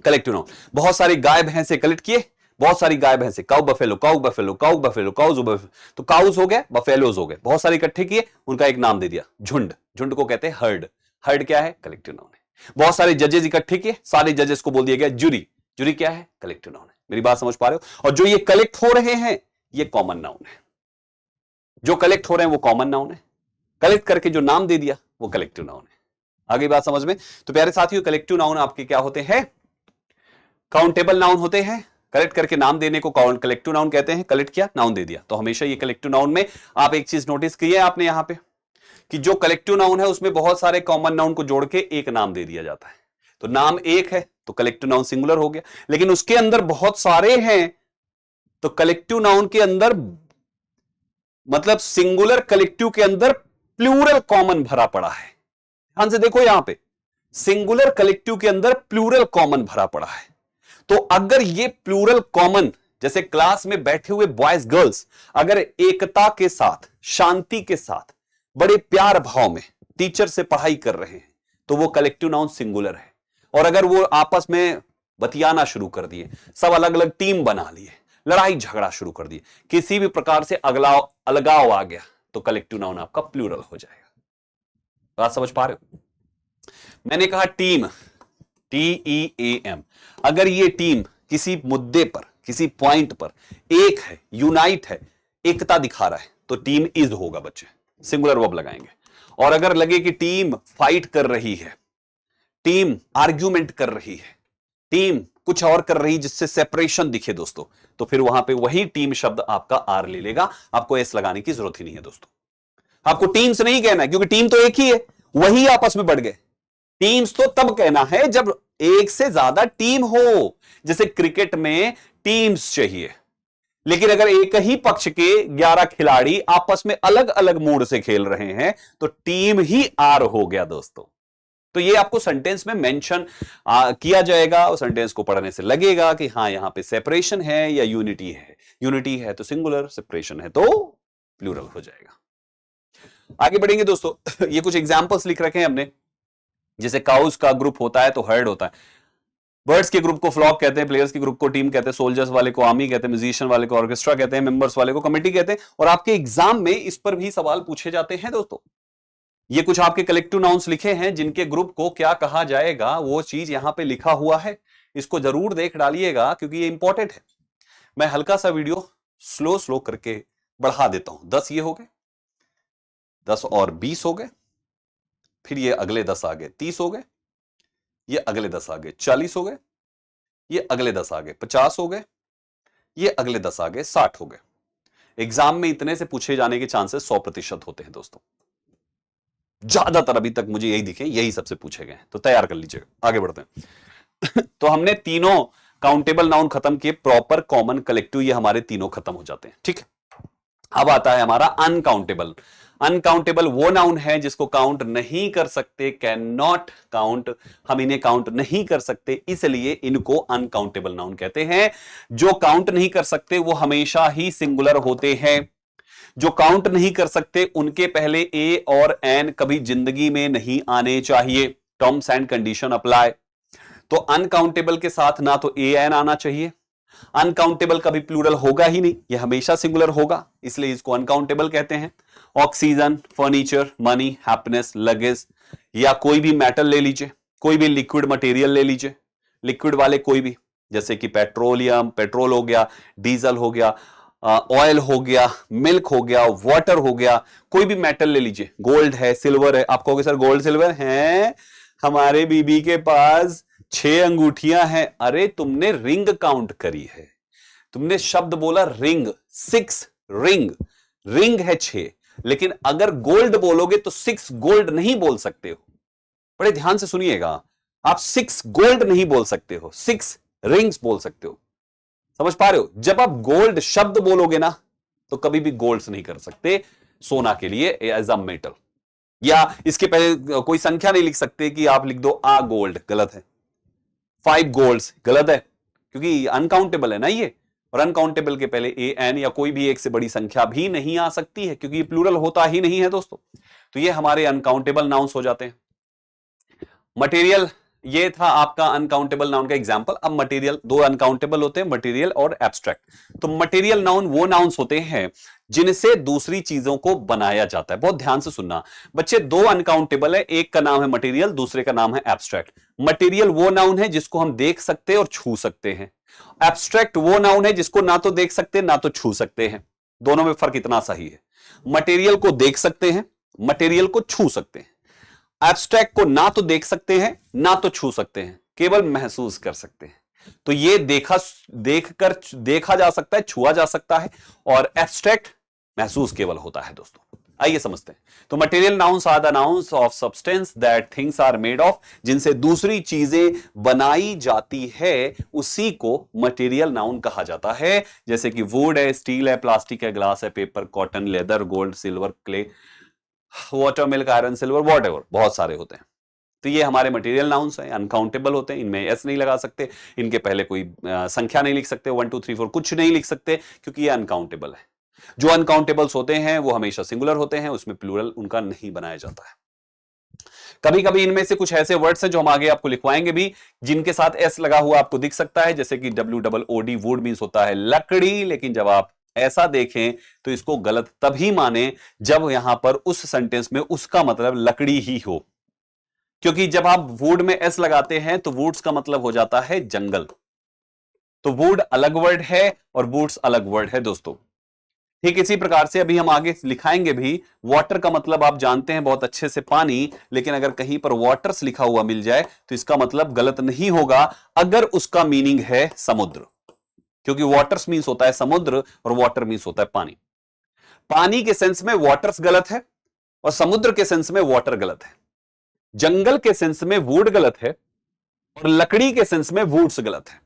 Speaker 1: कलेक्टिव नाउन। बहुत सारी गाय भैंसे कलेक्ट किए, बहुत सारी गाय भैंसे, cow buffalo, cow buffalo, cow buffalo, cows buffalo, तो काउज हो गए, बफेलोज हो गए। बहुत सारे इकट्ठे किए, उनका एक नाम दे दिया, झुंड। झुंड को कहते हैं हर्ड। हर्ड क्या है, कलेक्टिव नाउन है। बहुत सारे जजेस इकट्ठे किए, सारे जजेस को बोल दिया गया जूरी। जूरी क्या है, कलेक्टिव नाउन है। मेरी बात समझ पा रहे हो? और जो ये कलेक्ट हो रहे हैं ये कॉमन नाउन है। जो कलेक्ट हो रहे हैं वो कॉमन नाउन है, कलेक्ट करके जो नाम दे दिया वो कलेक्टिव नाउन है। आगे बात समझ में? तो प्यारे साथियों, कलेक्टिव नाउन आपके क्या होते हैं, काउंटेबल नाउन होते हैं। कलेक्ट करके नाम देने को कलेक्टिव नाउन कहते हैं। कलेक्ट किया, नाउन दे दिया। तो हमेशा ये कलेक्टिव नाउन में आप एक चीज नोटिस की है आपने यहां पे, कि जो कलेक्टिव नाउन है उसमें बहुत सारे कॉमन नाउन को जोड़ के एक नाम दे दिया जाता है। तो नाम एक है तो कलेक्टिव नाउन सिंगुलर हो गया, लेकिन उसके अंदर बहुत सारे हैं तो कलेक्टिव नाउन के अंदर, मतलब सिंगुलर कलेक्टिव के अंदर प्लूरल कॉमन भरा पड़ा है। ध्यान से देखो यहां पे, सिंगुलर कलेक्टिव के अंदर प्लूरल कॉमन भरा पड़ा है। तो अगर ये प्लूरल कॉमन, जैसे क्लास में बैठे हुए बॉयज गर्ल्स अगर एकता के साथ, शांति के साथ, बड़े प्यार भाव में टीचर से पढ़ाई कर रहे हैं तो वो कलेक्टिव नाउन सिंगुलर है। और अगर वो आपस में बतियाना शुरू कर दिए, सब अलग अलग टीम बना लिए, लड़ाई झगड़ा शुरू कर दिए, किसी भी प्रकार से अलगाव आ गया, तो कलेक्टिव नाउन आपका प्लूरल हो जाएगा। बात समझ पा रहे हो? मैंने कहा टीम, TEAM। अगर ये टीम किसी मुद्दे पर, किसी पॉइंट पर एक है, यूनाइट है, एकता दिखा रहा है, तो टीम इज होगा बच्चे, सिंगुलर वर्ब लगाएंगे। और अगर लगे कि टीम फाइट कर रही है, टीम आर्ग्यूमेंट कर रही है, टीम कुछ और कर रही जिससे सेपरेशन दिखे दोस्तों, तो फिर वहां पे वही टीम शब्द आपका आर ले लेगा, आपको एस लगाने की जरूरत ही नहीं है दोस्तों। आपको टीम्स नहीं कहना है क्योंकि टीम तो एक ही है, वही आपस में बढ़ गए। टीम्स तो तब कहना है जब एक से ज्यादा टीम हो, जैसे क्रिकेट में टीम्स चाहिए। लेकिन अगर एक ही पक्ष के 11 खिलाड़ी आपस में अलग अलग मूड से खेल रहे हैं तो टीम ही आर हो गया दोस्तों। तो ये आपको सेंटेंस में मेंशन किया जाएगा और सेंटेंस को पढ़ने से लगेगा कि हां यहां पे सेपरेशन है या यूनिटी है। यूनिटी है तो सिंगुलर, सेपरेशन है तो प्लूरल हो जाएगा। आगे बढ़ेंगे दोस्तों। ये कुछ एग्जांपल्स लिख रखे हैं हमने, जैसे काउस का ग्रुप होता है तो हर्ड होता है, बर्ड्स के ग्रुप को फ्लॉक कहते हैं, प्लेयर्स के ग्रुप को टीम कहते हैं, सोल्जर्स वाले को आर्मी कहते हैं, म्यूजिशियन वाले को ऑर्केस्ट्रा कहते हैं, मेंबर्स वाले को कमेटी कहते हैं। और आपके एग्जाम में इस पर भी सवाल पूछे जाते हैं दोस्तों। ये कुछ आपके कलेक्टिव नाउन्स लिखे हैं जिनके ग्रुप को क्या कहा जाएगा, वो चीज यहां पे लिखा हुआ है, इसको जरूर देख डालिएगा क्योंकि ये इंपॉर्टेंट है। मैं हल्का सा वीडियो स्लो करके बढ़ा देता हूं। 10 ये हो गए, 10 और 20 हो गए, फिर ये अगले 10 आ गए 30 हो गए, ये अगले 10 आ गए 40 हो गए, ये अगले 10 आ गए 50 हो गए, ये अगले 10 आ गए 60 हो गए। एग्जाम में इतने से पूछे जाने के चांसेस 100% होते हैं दोस्तों। ज्यादातर अभी तक मुझे यही दिखे, यही सबसे पूछे गए, तो तैयार कर लीजिएगा। आगे बढ़ते हैं। तो हमने तीनों काउंटेबल नाउन खत्म किए, प्रॉपर, कॉमन, कलेक्टिव, ये हमारे तीनों खत्म हो जाते हैं। ठीक है, अब आता है हमारा अनकाउंटेबल। अनकाउंटेबल वो नाउन है जिसको काउंट नहीं कर सकते, कैन नॉट काउंट, हम इन्हें काउंट नहीं कर सकते, इसलिए इनको अनकाउंटेबल नाउन कहते हैं। जो काउंट नहीं कर सकते वो हमेशा ही सिंगुलर होते हैं। जो काउंट नहीं कर सकते उनके पहले ए और एन कभी जिंदगी में नहीं आने चाहिए। Terms and condition apply. तो अनकाउंटेबल के साथ ना तो ए एन आना चाहिए, अनकाउंटेबल कभी प्लूरल होगा ही नहीं, यह हमेशा सिंगुलर होगा, इसलिए इसको अनकाउंटेबल कहते हैं। Oxygen, furniture, money, happiness, luggage, या कोई भी मेटल ले लीजिए, कोई भी लिक्विड मटेरियल ले लीजिए, लिक्विड वाले कोई भी, जैसे कि पेट्रोलियम, पेट्रोल हो गया, डीजल हो गया, ऑयल हो गया, मिल्क हो गया, वाटर हो गया, कोई भी मेटल ले लीजिए, गोल्ड है, सिल्वर है। आप कहोगे सर गोल्ड सिल्वर है, हमारे बीबी के पास 6 अंगूठियां हैं। अरे तुमने रिंग काउंट करी है, तुमने शब्द बोला रिंग, 6 रिंग, रिंग है 6, लेकिन अगर गोल्ड बोलोगे तो 6 गोल्ड नहीं बोल सकते हो। बड़े ध्यान से सुनिएगा, आप 6 गोल्ड नहीं बोल सकते हो, 6 रिंग्स बोल सकते हो। समझ पा रहे हो? जब आप गोल्ड शब्द बोलोगे ना तो कभी भी गोल्ड्स नहीं कर सकते सोना के लिए एज अ मेटल, या इसके पहले कोई संख्या नहीं लिख सकते कि आप लिख दो आ गोल्ड, गलत है। 5 गोल्ड्स गलत है, क्योंकि अनकाउंटेबल है ना ये, और अनकाउंटेबल के पहले ए एन या कोई भी एक से बड़ी संख्या भी नहीं आ सकती है, क्योंकि ये प्लूरल होता ही नहीं है दोस्तों। तो ये हमारे अनकाउंटेबल नाउन्स हो जाते हैं। मटेरियल, ये था आपका अनकाउंटेबल नाउन का एग्जांपल। अब मटेरियल, 2 अनकाउंटेबल होते हैं, मटेरियल और एब्स्ट्रैक्ट। तो मटेरियल नाउन वो नाउन्स होते हैं जिनसे दूसरी चीजों को बनाया जाता है। बहुत ध्यान से सुनना बच्चे, 2 अनकाउंटेबल है, एक का नाम है मटेरियल, दूसरे का नाम है एब्स्ट्रैक्ट। मटेरियल वो नाउन है जिसको हम देख सकते हैं और छू सकते हैं। एब्स्ट्रैक्ट वो नाउन है जिसको ना तो देख सकते ना तो छू सकते हैं। दोनों में फर्क इतना सही है, मटेरियल को देख सकते हैं, मटेरियल को छू सकते हैं। एब्स्ट्रैक्ट को ना तो देख सकते हैं ना तो छू सकते हैं, केवल महसूस कर सकते हैं। तो ये देखकर देखा जा सकता है, छुआ जा सकता है, और एब्स्ट्रैक्ट महसूस केवल होता है दोस्तों। आइए समझते हैं। तो material nouns are the nouns of substance that things are made of, जिनसे दूसरी चीजें बनाई जाती है, उसी को मटेरियल नाउन कहा जाता है। जैसे कि वुड है, स्टील है, प्लास्टिक है, ग्लास है, paper, cotton, leather, gold, silver, clay, water, milk, iron, silver, whatever, बहुत सारे होते हैं। तो ये हमारे मटेरियल नाउन्स हैं, अनकाउंटेबल होते हैं, इनमें एस नहीं लगा सकते, इनके पहले कोई संख्या नहीं लिख सकते, 1 2 3 4 कुछ नहीं लिख सकते, क्योंकि ये अनकाउंटेबल है। जो अनकाउंटेबल्स होते हैं वो हमेशा सिंगुलर होते हैं, उसमें प्लूरल उनका नहीं बनाया जाता है। कभी कभी इनमें से कुछ ऐसे वर्ड्स हैं जो हम आगे आपको लिखवाएंगे भी, जिनके साथ एस लगा हुआ आपको दिख सकता है, जैसे कि WOOD, वुड मीन्स होता है लकड़ी, लेकिन जब आप ऐसा देखें तो इसको गलत तभी माने जब यहां पर उस सेंटेंस में उसका मतलब लकड़ी ही हो, क्योंकि जब आप वुड में एस लगाते हैं तो वुड्स का मतलब हो जाता है जंगल। तो वुड अलग वर्ड है और वुड्स अलग वर्ड है दोस्तों। ठीक इसी प्रकार से अभी हम आगे लिखाएंगे भी, वाटर का मतलब आप जानते हैं बहुत अच्छे से पानी, लेकिन अगर कहीं पर वाटर्स लिखा हुआ मिल जाए तो इसका मतलब गलत नहीं होगा अगर उसका मीनिंग है समुद्र, क्योंकि वाटर्स मीन्स होता है समुद्र और वाटर मीन्स होता है पानी। पानी के सेंस में वाटर्स गलत है और समुद्र के सेंस में वाटर गलत है। जंगल के सेंस में वुड गलत है और लकड़ी के सेंस में वुड्स गलत है।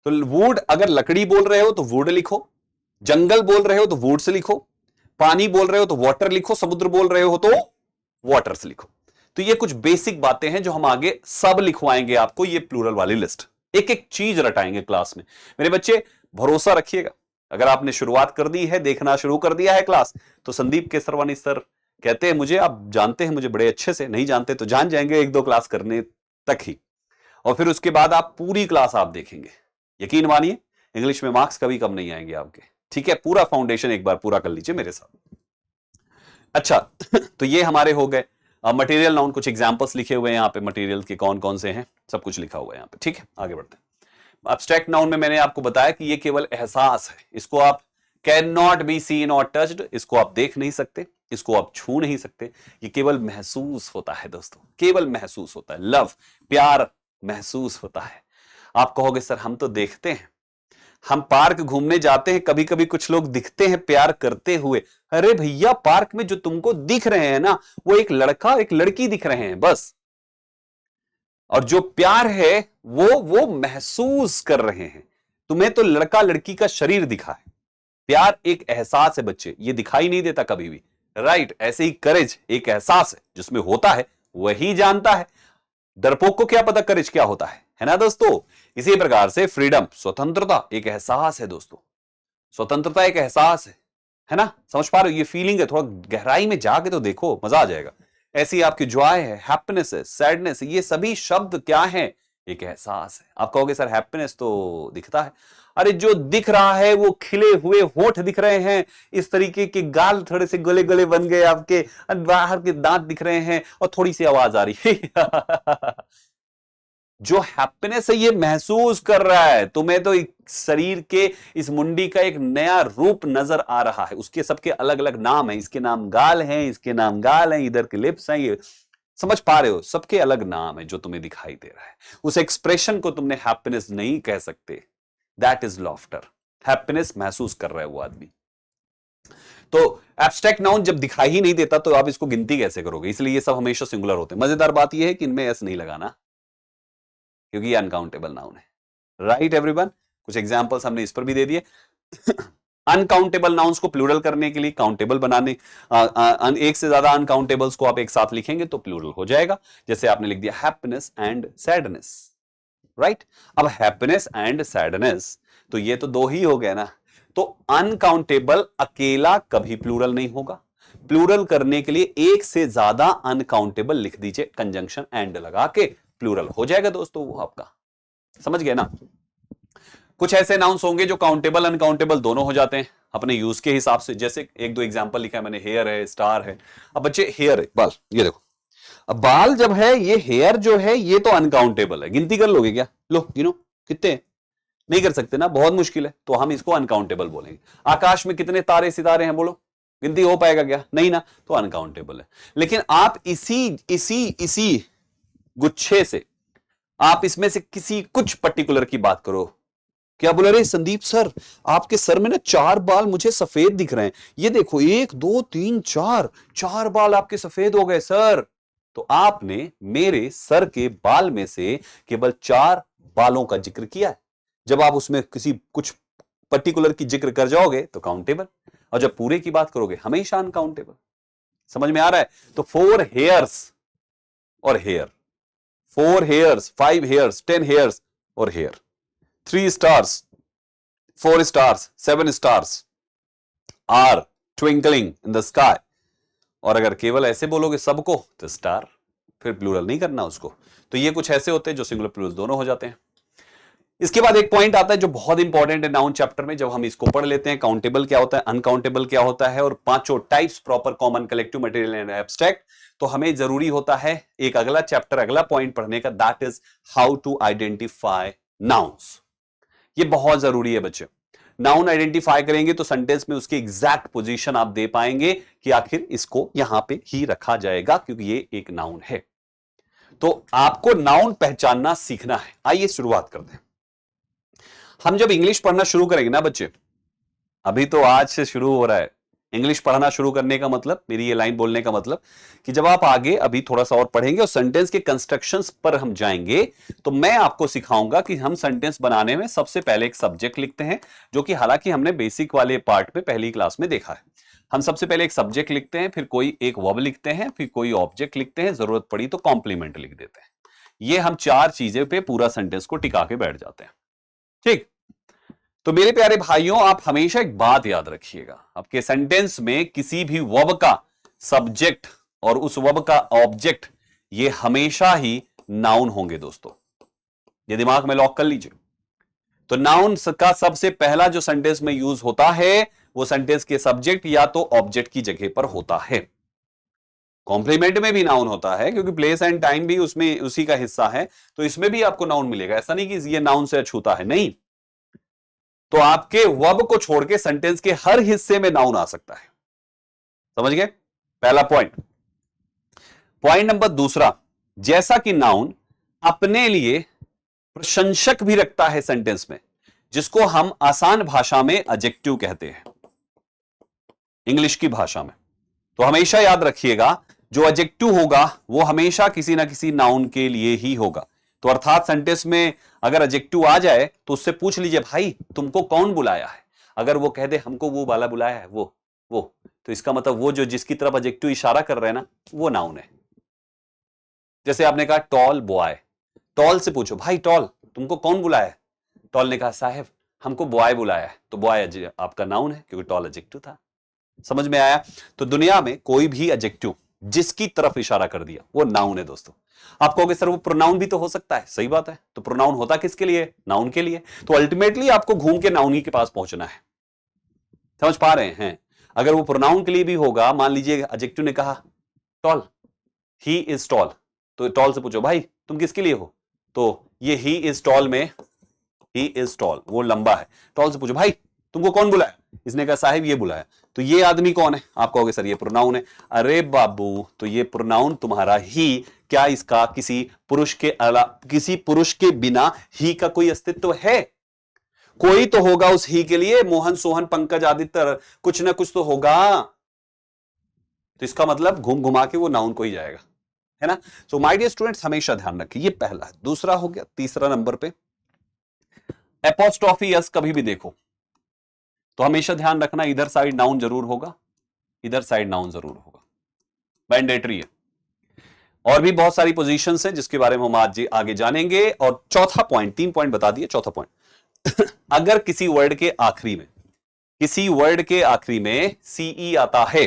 Speaker 1: तो वुड अगर लकड़ी बोल रहे हो तो वुड लिखो, जंगल बोल रहे हो तो वुड्स लिखो, पानी बोल रहे हो तो वाटर लिखो, समुद्र बोल रहे हो तो वाटर्स लिखो। तो ये कुछ बेसिक बातें हैं जो हम आगे सब लिखवाएंगे आपको, ये प्लूरल वाली लिस्ट, एक एक चीज रटाएंगे क्लास में। मेरे बच्चे भरोसा रखिएगा, अगर आपने शुरुआत कर दी है, देखना शुरू कर दिया है क्लास, तो संदीप केसरवानी सर कहते हैं मुझे, आप जानते हैं मुझे बड़े अच्छे से, नहीं जानते तो जान जाएंगे 1 2 क्लास करने तक ही, और फिर उसके बाद आप पूरी क्लास आप देखेंगे। यकीन मानिए इंग्लिश में मार्क्स कभी कम नहीं आएंगे आपके, ठीक है? पूरा फाउंडेशन एक बार पूरा कर लीजिए मेरे साथ। अच्छा तो ये हमारे हो गए मटेरियल नाउन, कुछ एग्जांपल्स लिखे हुए हैं यहाँ पे मटेरियल के कौन कौन से हैं, सब कुछ लिखा हुआ है यहाँ पे, ठीक है? आगे बढ़ते हैं। एब्स्ट्रैक्ट नाउन में मैंने आपको बताया कि ये केवल एहसास है, इसको आप कैन नॉट बी सीन और टच्ड, इसको आप देख नहीं सकते, इसको आप छू नहीं सकते, ये केवल महसूस होता है दोस्तों, केवल महसूस होता है। लव, प्यार महसूस होता है। आप कहोगे सर हम तो देखते हैं, हम पार्क घूमने जाते हैं, कभी कभी कुछ लोग दिखते हैं प्यार करते हुए। अरे भैया पार्क में जो तुमको दिख रहे हैं ना, वो एक लड़का एक लड़की दिख रहे हैं बस, और जो प्यार है वो महसूस कर रहे हैं। तुम्हें तो लड़का लड़की का शरीर दिखा है, प्यार एक एहसास है बच्चे, ये दिखाई नहीं देता कभी भी, राइट, ऐसे ही करेज एक एहसास है, जिसमें होता है वही जानता है। डरपोक को क्या पता करेज क्या होता है ना दोस्तों। इसी प्रकार से फ्रीडम, स्वतंत्रता एक एहसास है दोस्तों। स्वतंत्रता एक एहसास है ना, समझ पा रहे हो, ये फीलिंग है, थोड़ा गहराई में जाके तो देखो, मजा आ जाएगा। ऐसी आपकी जॉय है, हैप्पीनेस है, सैडनेस है, ये सभी शब्द क्या है, एक एहसास है। आप कहोगे सर हैप्पीनेस तो दिखता है, अरे जो दिख रहा है वो खिले हुए होठ दिख रहे हैं, इस तरीके के गाल थोड़े से गले गले बन गए आपके, बाहर के दांत दिख रहे हैं और थोड़ी सी आवाज आ रही है। जो हैप्पीनेस है ये महसूस कर रहा है, तुम्हें तो शरीर के इस मुंडी का एक नया रूप नजर आ रहा है। उसके सबके अलग अलग नाम है, इसके नाम गाल हैं, इसके नाम गाल हैं, इधर के लिप्स हैं, ये समझ पा रहे हो, सबके अलग नाम है जो तुम्हें दिखाई दे रहा है। उस एक्सप्रेशन को तुमने हैप्पीनेस नहीं कह सकते, दैट इज लॉफ्टर। हैप्पीनेस महसूस कर रहा है वो आदमी। तो एब्स्ट्रैक्ट नाउन जब दिखाई ही नहीं देता तो आप इसको गिनती कैसे करोगे, इसलिए ये सब हमेशा सिंगुलर होते हैं। मजेदार बात यह है कि इनमें एस नहीं लगाना, क्योंकि ये अनकाउंटेबल नाउन है। राइट एवरीवन, कुछ एग्जांपल्स हमने इस पर भी दे दिए। अनकाउंटेबल नाउन्स को प्लूरल करने के लिए काउंटेबल बनाने, एक से ज्यादा अनकाउंटेबल्स को आप एक साथ लिखेंगे तो प्लूरल हो जाएगा। जैसे आपने लिख दिया हैप्पीनेस एंड सैडनेस, राइट। अब हैप्पीनेस एंड सैडनेस तो ये तो दो ही हो गए ना, तो अनकाउंटेबल अकेला कभी प्लूरल नहीं होगा। प्लूरल करने के लिए एक से ज्यादा अनकाउंटेबल लिख दीजिए, कंजंक्शन एंड लगा के प्लूरल हो जाएगा दोस्तों वो आपका, समझ गए ना। कुछ ऐसे नाउन्स होंगे जो काउंटेबल अनकाउंटेबल दोनों हो जाते हैं अपने यूज के हिसाब से। जैसे एक दो एग्जांपल लिखा है मैंने, हेयर है, स्टार है। अब बच्चे हेयर है, बाल, ये देखो, अब बाल जब है, ये हेयर जो है ये तो अनकाउंटेबल है, गिनती कर लोगे क्या, लो गिनो कितने, नहीं कर सकते ना, बहुत मुश्किल है, तो हम इसको अनकाउंटेबल बोलेंगे। आकाश में कितने तारे सितारे हैं बोलो, गिनती हो पाएगा क्या, नहीं ना, तो अनकाउंटेबल है। लेकिन आप इसी इसी इसी गुच्छे से आप इसमें से किसी कुछ पर्टिकुलर की बात करो, क्या बोला रे संदीप सर, आपके सर में ना 4 बाल मुझे सफेद दिख रहे हैं, ये देखो 1 2 3 4, 4 बाल आपके सफेद हो गए सर। तो आपने मेरे सर के बाल में से केवल 4 बालों का जिक्र किया है। जब आप उसमें किसी कुछ पर्टिकुलर की जिक्र कर जाओगे तो काउंटेबल, और जब पूरे की बात करोगे हमेशा अनकाउंटेबल। समझ में आ रहा है। तो 4 हेयर्स और हेयर, 4 हेयर्स, 5 हेयर्स, 10 हेयर्स और hair, 3 stars, 4 stars, 7 stars are twinkling in the sky. और अगर केवल ऐसे बोलोगे सबको तो स्टार, फिर प्लूरल नहीं करना उसको। तो ये कुछ ऐसे होते हैं जो सिंगुलर प्लूरल दोनों हो जाते हैं। इसके बाद एक पॉइंट आता है जो बहुत इंपॉर्टेंट है नाउन चैप्टर में, जब हम इसको पढ़ लेते हैं, काउंटेबल क्या होता है, अनकाउंटेबल क्या होता है, और पांचों types, proper, common, collective, material and abstract. तो हमें जरूरी होता है एक अगला चैप्टर, अगला पॉइंट पढ़ने का, that is how to identify nouns. ये बहुत जरूरी है बच्चे। नाउन आइडेंटिफाई करेंगे तो सेंटेंस में उसकी एग्जैक्ट पोजीशन आप दे पाएंगे कि आखिर इसको यहां पे ही रखा जाएगा क्योंकि ये एक नाउन है। तो आपको नाउन पहचानना सीखना है। आइए शुरुआत करते हैं। हम जब इंग्लिश पढ़ना शुरू करेंगे ना बच्चे, अभी तो आज से शुरू हो रहा है इंग्लिश पढ़ना शुरू करने का मतलब, मेरी ये लाइन बोलने का मतलब कि जब आप आगे अभी थोड़ा सा और पढ़ेंगे और सेंटेंस के कंस्ट्रक्शंस पर हम जाएंगे, तो मैं आपको सिखाऊंगा कि हम सेंटेंस बनाने में सबसे पहले एक सब्जेक्ट लिखते हैं, जो कि हालांकि हमने बेसिक वाले पार्ट में पहली क्लास में देखा है। हम सबसे पहले एक सब्जेक्ट लिखते हैं, फिर कोई एक वर्ब लिखते हैं, फिर कोई ऑब्जेक्ट लिखते हैं, जरूरत पड़ी तो कॉम्प्लीमेंट लिख देते हैं। ये हम 4 चीजें पे पूरा सेंटेंस को टिका के बैठ जाते हैं। ठीक, तो मेरे प्यारे भाइयों, आप हमेशा एक बात याद रखिएगा, आपके सेंटेंस में किसी भी वर्ब का सब्जेक्ट और उस वर्ब का ऑब्जेक्ट ये हमेशा ही नाउन होंगे दोस्तों, ये दिमाग में लॉक कर लीजिए। तो नाउन का सबसे पहला जो सेंटेंस में यूज होता है वो सेंटेंस के सब्जेक्ट या तो ऑब्जेक्ट की जगह पर होता है। कॉम्प्लीमेंट में भी नाउन होता है क्योंकि प्लेस एंड टाइम भी उसमें उसी का हिस्सा है, तो इसमें भी आपको नाउन मिलेगा। ऐसा नहीं कि ये नाउन से अछूता है, नहीं। तो आपके वर्ब को छोड़ के सेंटेंस के हर हिस्से में नाउन आ सकता है। समझ गए, पहला पॉइंट। पॉइंट नंबर दूसरा, जैसा कि नाउन अपने लिए प्रशंसक भी रखता है सेंटेंस में, जिसको हम आसान भाषा में एडजेक्टिव कहते हैं, इंग्लिश की भाषा में। तो हमेशा याद रखिएगा, जो एडजेक्टिव होगा वो हमेशा किसी ना किसी नाउन के लिए ही होगा। तो अर्थात सेंटेंस में अगर एडजेक्टिव आ जाए तो उससे पूछ लीजिए, भाई तुमको कौन बुलाया है। अगर वो कह दे हमको वो वाला बुलाया है, वो तो इसका मतलब वो जो जिसकी तरफ एडजेक्टिव इशारा कर रहे हैं ना, वो नाउन है। जैसे आपने कहा टॉल बॉय, टॉल से पूछो भाई टॉल तुमको कौन बुलाया है? टॉल ने कहा साहब हमको बॉय बुलाया है, तो बॉय आपका नाउन है क्योंकि टॉल एडजेक्टिव था। समझ में आया? तो दुनिया में कोई भी एडजेक्टिव जिसकी तरफ इशारा कर दिया वो नाउन है दोस्तों। आप कहोगे सर वो प्रोनाउन भी तो हो सकता है, सही बात है। तो प्रोनाउन होता किसके लिए? नाउन के लिए। तो अल्टीमेटली आपको घूम के नाउन ही के पास पहुंचना है। समझ पा रहे हैं? अगर वो प्रोनाउन के लिए भी होगा, मान लीजिए एडजेक्टिव ने कहा टॉल, ही इज टॉल, तो टॉल से पूछो भाई तुम किसके लिए हो? तो ये ही इज टॉल में ही इज टॉल, वो लंबा है। टॉल से पूछो भाई तुमको कौन बुलाया? इसने कहा साहिब ये बुलाया, तो ये आदमी कौन है? आप कहोगे सर ये प्रोनाउन है। अरे बाबू, तो ये प्रोनाउन तुम्हारा ही, क्या इसका किसी पुरुष के बिना ही का कोई अस्तित्व है? कोई तो होगा उस ही के लिए, मोहन सोहन पंकज आदित्य, कुछ ना कुछ तो होगा। तो इसका मतलब घूम घुमा के वो नाउन को ही जाएगा, है ना? सो माय डियर स्टूडेंट्स, हमेशा ध्यान रखिए। ये पहला है। दूसरा हो गया, तीसरा नंबर पे एपोस्ट्रोफी एस कभी भी देखो तो हमेशा ध्यान रखना इधर साइड नाउन जरूर होगा, इधर साइड नाउन जरूर होगा, मैंडेटरी है। और भी बहुत सारी पोजीशंस हैं जिसके बारे में हम आज आगे जानेंगे। और चौथा पॉइंट, 3 पॉइंट बता दिए, चौथा पॉइंट अगर किसी वर्ड के आखिरी में सीई आता है,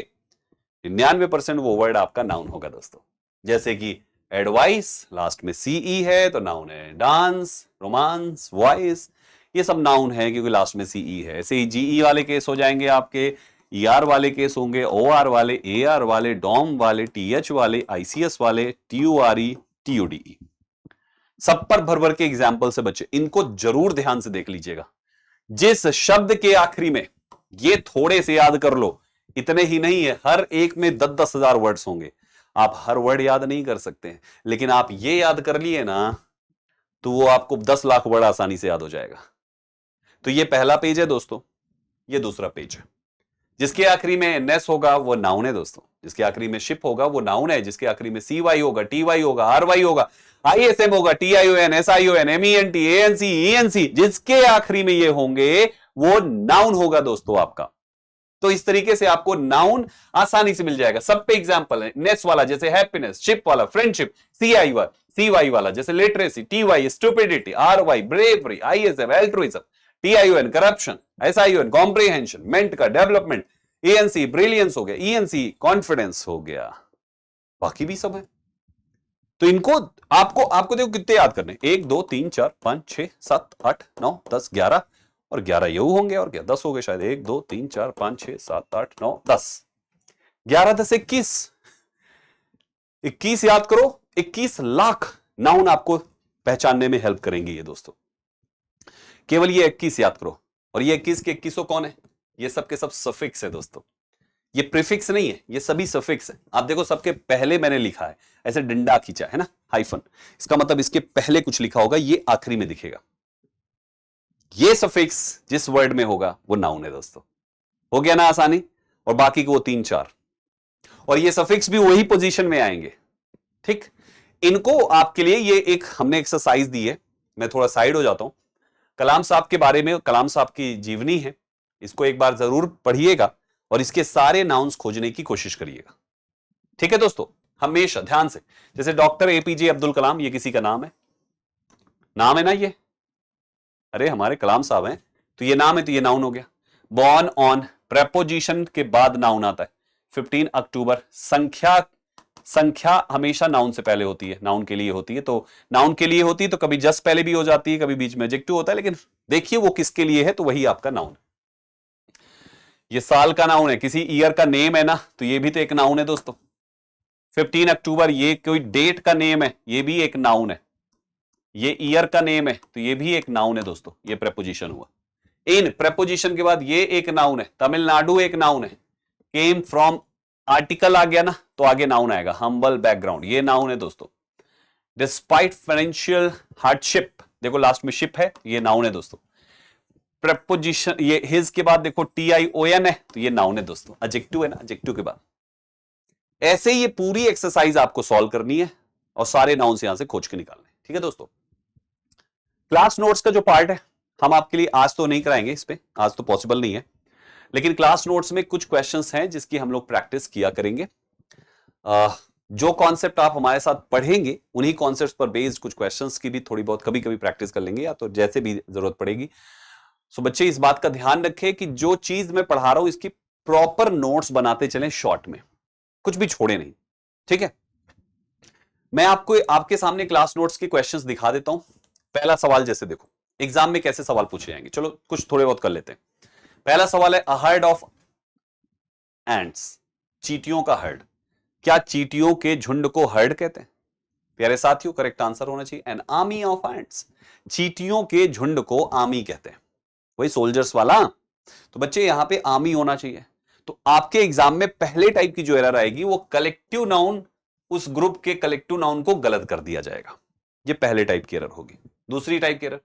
Speaker 1: 99% वो वर्ड आपका नाउन होगा दोस्तों। जैसे कि एडवाइस, लास्ट में सीई है तो नाउन है। डांस, रोमांस, वॉइस, ये सब नाउन है क्योंकि लास्ट में सीई है। ऐसे ही जीई वाले केस हो जाएंगे आपके, ईआर वाले केस होंगे, ओआर वाले, एआर वाले, डॉम वाले, टीएच वाले, आईसीएस वाले, टीयूआरई, टीयूडीई। सब पर भर भर के एग्जाम्पल से बच्चे, इनको जरूर ध्यान से देख लीजिएगा। जिस शब्द के आखिरी में, ये थोड़े से याद कर लो, इतने ही नहीं है, हर एक में 10-10 हजार वर्ड्स होंगे। आप हर वर्ड याद नहीं कर सकते हैं, लेकिन आप ये याद कर लिए ना तो वो आपको 10 लाख वर्ड आसानी से याद हो जाएगा। तो ये पहला पेज है दोस्तों, ये दूसरा पेज है। जिसके आखिरी में नेस होगा वो नाउन है दोस्तों, जिसके आखिरी में शिप होगा वो नाउन है, जिसके आखिरी में सी वाई होगा, टी वाई होगा, आर वाई होगा, आईएसएम होगा, टीआईओएन, एसआईओएन, एमईएनटी, एएनसी, ईएनसी, जिसके आखिरी में ये होंगे वो नाउन होगा दोस्तों आपका। तो इस तरीके से आपको नाउन आसानी से मिल जाएगा। सब पे एग्जांपल है। नेस वाला जैसे हैप्पीनेस, शिप वाला फ्रेंडशिप, सीवाई वाला जैसे literacy, T Y stupidity, R Y bravery, I S M altruism, T I O N corruption, S I O N comprehension, ment का डेवलपमेंट, एएनसी ब्रिलियंस हो गया, ईएनसी कॉन्फिडेंस हो गया, बाकी भी सब है। तो इनको आपको देखो कितने याद करने, 1 2 3 4 5 6 7 8 9 10 11, और 11 यू होंगे और क्या 10 हो गए शायद। 1 2 3 4 5 6 7 8 9 10, 11 10 21, 21 याद करो। 21 लाख नाउन आपको पहचानने में हेल्प करेंगे ये दोस्तों। केवल ये 21 याद करो। और ये 21 के 21 कौन है? ये सब के सब सफिक्स है दोस्तों, ये प्रीफिक्स नहीं है, ये सभी सफिक्स है। आप देखो सबके पहले मैंने लिखा है, ऐसे डंडा खींचा है ना, हाइफन, इसका मतलब इसके पहले कुछ लिखा होगा, ये आखिरी में दिखेगा। ये सफिक्स जिस वर्ड में होगा वो नाउन है दोस्तों। हो गया ना आसानी? और बाकी को 3 4, और ये सफिक्स भी वही पोजीशन में आएंगे। ठीक, इनको आपके लिए ये एक हमने एक्सरसाइज दी है। मैं थोड़ा साइड हो जाता हूं। कलाम साहब के बारे में, कलाम साहब की जीवनी है, इसको एक बार जरूर पढ़िएगा और इसके सारे नाउन्स खोजने की कोशिश करिएगा। ठीक है दोस्तों, हमेशा ध्यान से। जैसे डॉक्टर एपीजे अब्दुल कलाम, ये किसी का नाम है ना ये, अरे हमारे कलाम साहब हैं, तो ये नाम है, तो ये नाउन हो गया। बॉर्न ऑन, प्रेपोजिशन के बाद नाउन आता है। 15 अक्टूबर, संख्या हमेशा नाउन से पहले होती है, नाउन के लिए होती है। तो नाउन के लिए होती है तो कभी जस्ट पहले भी हो जाती है, कभी बीच में एडजेक्टिव होता है, लेकिन देखिए वो किसके लिए है, तो वही आपका नाउन। ये साल का नाउन है, किसी ईयर का नेम है ना, तो ये भी तो एक नाउन है दोस्तों। 15 अक्टूबर, ये कोई डेट का नेम है, ये भी एक नाउन है। ये ईयर का नेम है, तो ये भी एक नाउन है दोस्तों। ये प्रेपोजिशन हुआ। इन प्रेपोजिशन के बाद ये एक नाउन है। तमिलनाडु एक नाउन है। केम फ्रॉम, आर्टिकल आ गया ना, तो आगे नाउन आएगा। हम्बल बैकग्राउंड, ये नाउन है दोस्तों। डिस्पाइट फाइनेंशियल हार्डशिप, देखो लास्ट में शिप है, ये नाउन है दोस्तों। प्रेपोजिशन, ये हिज के बाद देखो टीआईओएन है, तो ये नाउन है दोस्तों। एडजेक्टिव है ना, एडजेक्टिव के बाद। ऐसे ये पूरी एक्सरसाइज आपको सॉल्व करनी है और सारे नाउन्स यहां से खोज के निकालने। ठीक है दोस्तों, क्लास नोट्स का जो पार्ट है हम आपके लिए आज तो नहीं कराएंगे, इस पे आज तो पॉसिबल नहीं है, लेकिन क्लास नोट्स में कुछ क्वेश्चंस हैं जिसकी हम लोग प्रैक्टिस किया करेंगे। जो कॉन्सेप्ट आप हमारे साथ पढ़ेंगे उन्हीं कॉन्सेप्ट्स पर बेस्ड कुछ क्वेश्चंस की भी थोड़ी बहुत कभी कभी प्रैक्टिस कर लेंगे, या तो जैसे भी जरूरत पड़ेगी। सो बच्चे इस बात का ध्यान रखें कि जो चीज मैं पढ़ा रहा हूं इसकी प्रॉपर नोट्स बनाते चलें, शॉर्ट में, कुछ भी छोड़े नहीं, ठीक है। मैं आपको आपके सामने क्लास नोट्स के क्वेश्चंस दिखा देता हूं। पहला सवाल जैसे देखो, एग्जाम में कैसे सवाल पूछे जाएंगे, चलो कुछ थोड़े बहुत कर लेते हैं। पहला सवाल है अ हर्ड ऑफ एंट्स, चींटियों का हर्ड। क्या चींटियों के झुंड को हर्ड कहते हैं? प्यारे साथियों, करेक्ट आंसर होना चाहिए एन आर्मी ऑफ एंट्स। चींटियों के झुंड को आर्मी कहते हैं, वही सोल्जर्स वाला। तो बच्चे यहां पे आर्मी होना चाहिए। तो आपके एग्जाम में पहले टाइप की जो एरर आएगी वो कलेक्टिव नाउन, उस ग्रुप के कलेक्टिव नाउन को गलत कर दिया जाएगा, ये पहले टाइप की एरर होगी। दूसरी टाइप की error,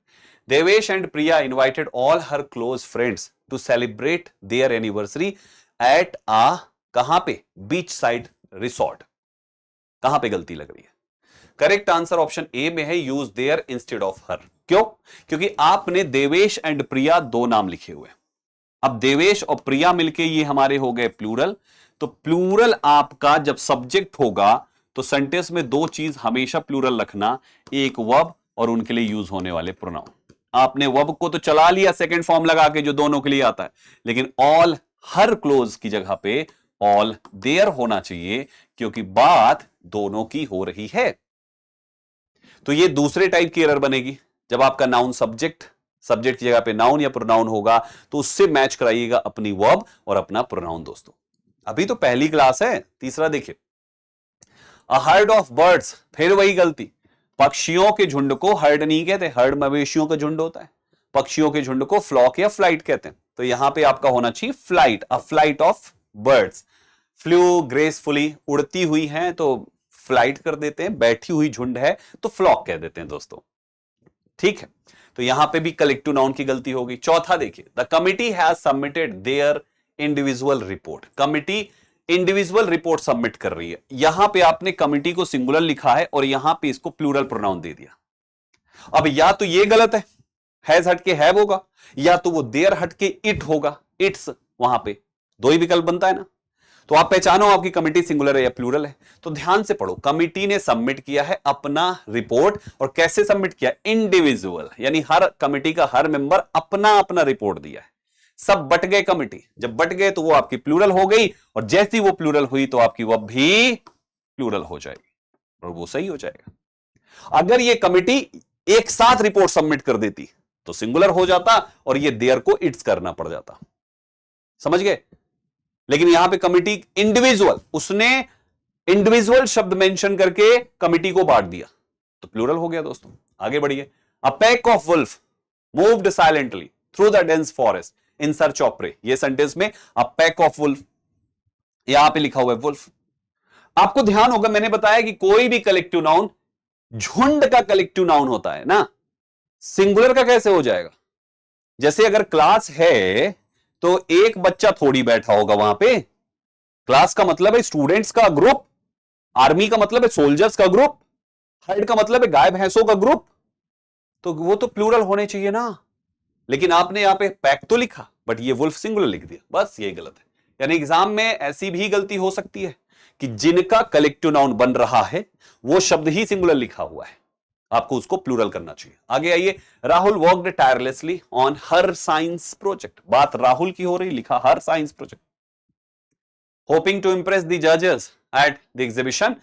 Speaker 1: Devesh and Priya invited all her close friends to celebrate their anniversary at a, कहां पे, बीच साइड रिसोर्ट। कहां पे गलती लग रही है? करेक्ट आंसर ऑप्शन ए में है, यूज देयर इंस्टेड ऑफ हर। क्यों? क्योंकि आपने देवेश एंड प्रिया दो नाम लिखे हुए। अब देवेश और प्रिया मिलके ये हमारे हो गए प्लूरल। तो प्लूरल आपका जब सब्जेक्ट होगा तो सेंटेंस में दो चीज हमेशा प्लूरल रखना, एक वर्ब और उनके लिए यूज होने वाले प्रोनाउन। आपने वर्ब को तो चला लिया सेकंड फॉर्म लगा के जो दोनों के लिए आता है, लेकिन ऑल हर क्लोज की जगह पे ऑल देयर होना चाहिए, क्योंकि बात दोनों की हो रही है। तो ये दूसरे टाइप की एरर बनेगी जब आपका नाउन सब्जेक्ट, सब्जेक्ट की जगह पे नाउन या प्रोनाउन होगा, तो उससे मैच कराइएगा अपनी वर्ब और अपना प्रोनाउन। दोस्तों अभी तो पहली क्लास है। तीसरा देखिए, अ हर्ड ऑफ बर्ड्स, फिर वही गलती। पक्षियों के झुंड को हर्ड नहीं कहते, हर्ड मवेशियों का झुंड होता है। पक्षियों के झुंड को फ्लॉक या फ्लाइट कहते हैं। तो यहां पे आपका होना चाहिए flight, a flight of birds. Flu gracefully, उड़ती हुई है तो फ्लाइट कर देते हैं, बैठी हुई झुंड है तो फ्लॉक कह देते हैं दोस्तों, ठीक है। तो यहां पे भी कलेक्टिव नाउन की गलती होगी। चौथा देखिए, the committee has submitted their individual report. Committee individual report submit कर रही है। यहां पे आपने कमिटी को सिंगुलर लिखा है और यहां पे इसको प्लूरल प्रोनाउन दे दिया। अब या तो ये गलत है, हैज हट के हैव होगा, या तो वो देयर हट के इट होगा, इट्स। वहां पे दो ही विकल्प बनता है ना। तो आप पहचानो आपकी कमिटी सिंगुलर है या प्लूरल है। तो ध्यान से पढ़ो, कमिटी ने सबमिट किया है अपना रिपोर्ट, और कैसे सबमिट किया? इंडिविजुअल, यानी हर कमिटी का हर मेंबर अपना अपना रिपोर्ट दिया है। सब बट गए कमिटी, जब बट गए तो वो आपकी प्लूरल हो गई, और जैसी वो प्लूरल हुई तो आपकी वो भी प्लूरल हो जाएगी और वो सही हो जाएगा। अगर ये कमिटी एक साथ रिपोर्ट सबमिट कर देती तो सिंगुलर हो जाता और ये देयर को इट्स करना पड़ जाता, समझ गए। लेकिन यहां पे कमिटी इंडिविजुअल, उसने इंडिविजुअल शब्द मेंशन करके कमिटी को बांट दिया तो प्लूरल हो गया। दोस्तों आगे बढ़िए, a pack of wolf moved silently through the dense forest in search of prey. ये सेंटेंस में अ पैक ऑफ वुल्फ, यहां पे लिखा हुआ है वुल्फ। आपको ध्यान होगा मैंने बताया कि कोई भी कलेक्टिव नाउन झुंड का कलेक्टिव नाउन होता है ना, सिंगुलर का कैसे हो जाएगा? जैसे अगर क्लास है तो एक बच्चा थोड़ी बैठा होगा वहां पे। क्लास का मतलब है स्टूडेंट्स का ग्रुप, आर्मी का मतलब है सोल्जर्स का ग्रुप, हर्ड का मतलब है गाय भैंसों का ग्रुप। तो वो तो प्लूरल होने चाहिए ना। लेकिन आपने यहां पे पैक तो लिखा बट ये वुल्फ सिंगुलर लिख दिया, बस ये गलत है। यानी एग्जाम में ऐसी भी गलती हो सकती है कि जिनका कलेक्टिव नाउन बन रहा है वो शब्द ही सिंगुलर लिखा हुआ है, आपको उसको प्लूरल करना चाहिए। आगे आइए, Rahul worked tirelessly on her science project. बात राहुल की हो रही, लिखा her science project. Hoping to impress the जजेस at the exhibition,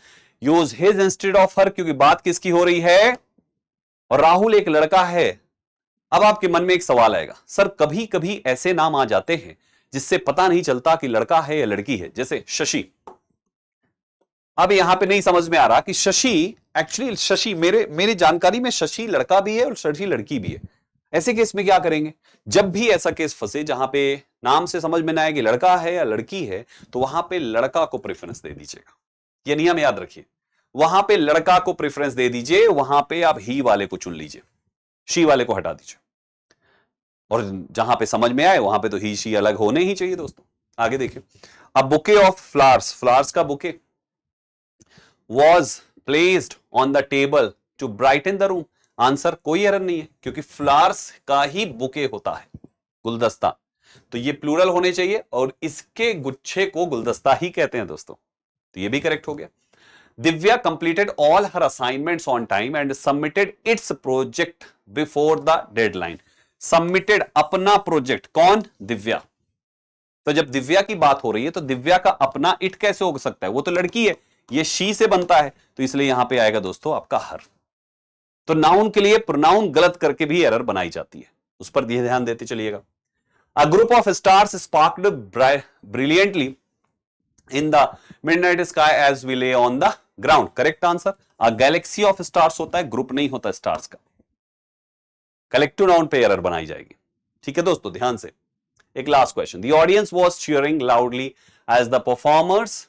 Speaker 1: use his instead of her, क्योंकि बात किसकी हो रही है और राहुल एक लड़का है। अब आपके मन में एक सवाल आएगा, सर कभी कभी ऐसे नाम आ जाते हैं जिससे पता नहीं चलता कि लड़का है या लड़की है, जैसे शशि। अब यहां पे नहीं समझ में आ रहा कि शशि, एक्चुअली शशि, मेरी जानकारी में शशि लड़का भी है और शशि लड़की भी है। ऐसे केस में क्या करेंगे? जब भी ऐसा केस फंसे जहां पे नाम से समझ में ना आए कि लड़का है या लड़की है, तो वहां पे लड़का को प्रेफरेंस दे दीजिएगा। ये नियम याद रखिए, वहां पे लड़का को प्रेफरेंस दे दीजिए, वहां पे आप ही वाले को चुन लीजिए, शी वाले को हटा दीजिए। और जहां पे समझ में आए वहां पे तो ही शी अलग होने ही चाहिए। दोस्तों आगे देखिए, अब बुके ऑफ फ्लावर्स, फ्लावर्स का bouquet was placed on the table to brighten the room। Answer कोई एरर नहीं है क्योंकि फ्लावर्स का ही बुके होता है, गुलदस्ता। तो ये प्लूरल होने चाहिए और इसके गुच्छे को गुलदस्ता ही कहते हैं दोस्तों, तो ये भी करेक्ट हो गया। Divya completed all her assignments on time and submitted it's project before the deadline. Submitted अपना प्रोजेक्ट, कौन? दिव्या। तो जब दिव्या की बात हो रही है तो दिव्या का अपना इट कैसे हो सकता है, वो तो लड़की है, ये शी से बनता है, तो इसलिए यहां पे आएगा दोस्तों आपका हर। तो नाउन के लिए प्रोनाउन गलत करके भी एरर बनाई जाती है, उस पर ध्यान देते चलिएगा। A group of stars sparked brilliantly in the midnight sky as we lay on the ground. Correct answer. A galaxy of stars होता है, ग्रुप नहीं होता स्टार्स का। कलेक्टिव नाउन पे एरर बनाई जाएगी। ठीक है दोस्तों, ध्यान से। एक last question. The audience was cheering loudly as the performers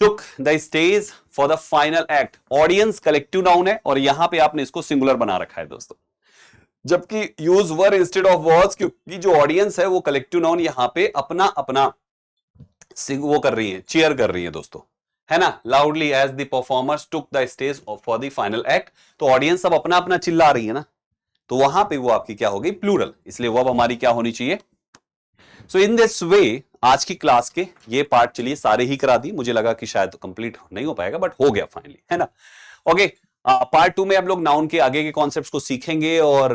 Speaker 1: took the stage for the final act। Audience collective noun है और यहां पे आपने इसको सिंगुलर बना रखा है दोस्तों, जबकि use were instead of was, क्योंकि जो ऑडियंस है वो कलेक्टिव नाउन यहां पे अपना अपना वो कर रही है, चीयर कर रही है दोस्तों, है ना। Loudly as the performers took the stage for the final act, तो ऑडियंस सब अपना अपना चिल्ला रही है ना, तो वहां पे वो आपकी क्या हो गई? प्लूरल। इसलिए वो अब हमारी क्या होनी चाहिए? सो इन दिस वे आज की क्लास के ये पार्ट चलिए सारे ही करा दी। मुझे लगा कि शायद कंप्लीट नहीं हो पाएगा, बट हो गया फाइनली, है ना। ओके, पार्ट 2 में हम लोग नाउन के आगे के कॉन्सेप्ट्स को सीखेंगे और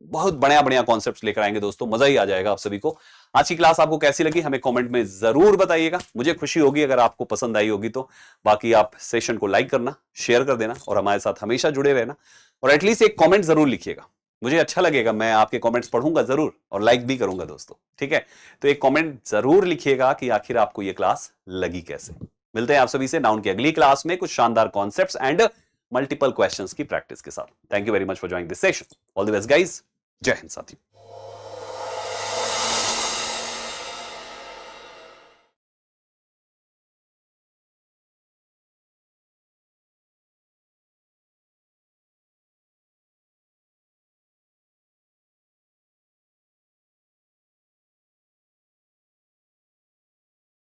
Speaker 1: बहुत बढ़िया बढ़िया कॉन्सेप्ट्स लेकर आएंगे दोस्तों, मजा ही आ जाएगा आप सभी को। आज की क्लास आपको कैसी लगी हमें कमेंट में जरूर बताइएगा, मुझे खुशी होगी अगर आपको पसंद आई होगी तो। बाकी आप सेशन को लाइक करना, शेयर कर देना और हमारे साथ हमेशा जुड़े रहना, और एटलीस्ट एक कॉमेंट जरूर लिखिएगा, मुझे अच्छा लगेगा, मैं आपके कमेंट्स पढ़ूंगा जरूर और लाइक भी करूंगा दोस्तों। ठीक है, तो एक कमेंट जरूर लिखिएगा कि आखिर आपको ये क्लास लगी कैसे। मिलते हैं आप सभी से नाउन की अगली क्लास में कुछ शानदार कॉन्सेप्ट्स एंड मल्टीपल क्वेश्चंस की प्रैक्टिस के साथ। Thank you very much for joining this session. All the best guys, जय हिंद साथियों।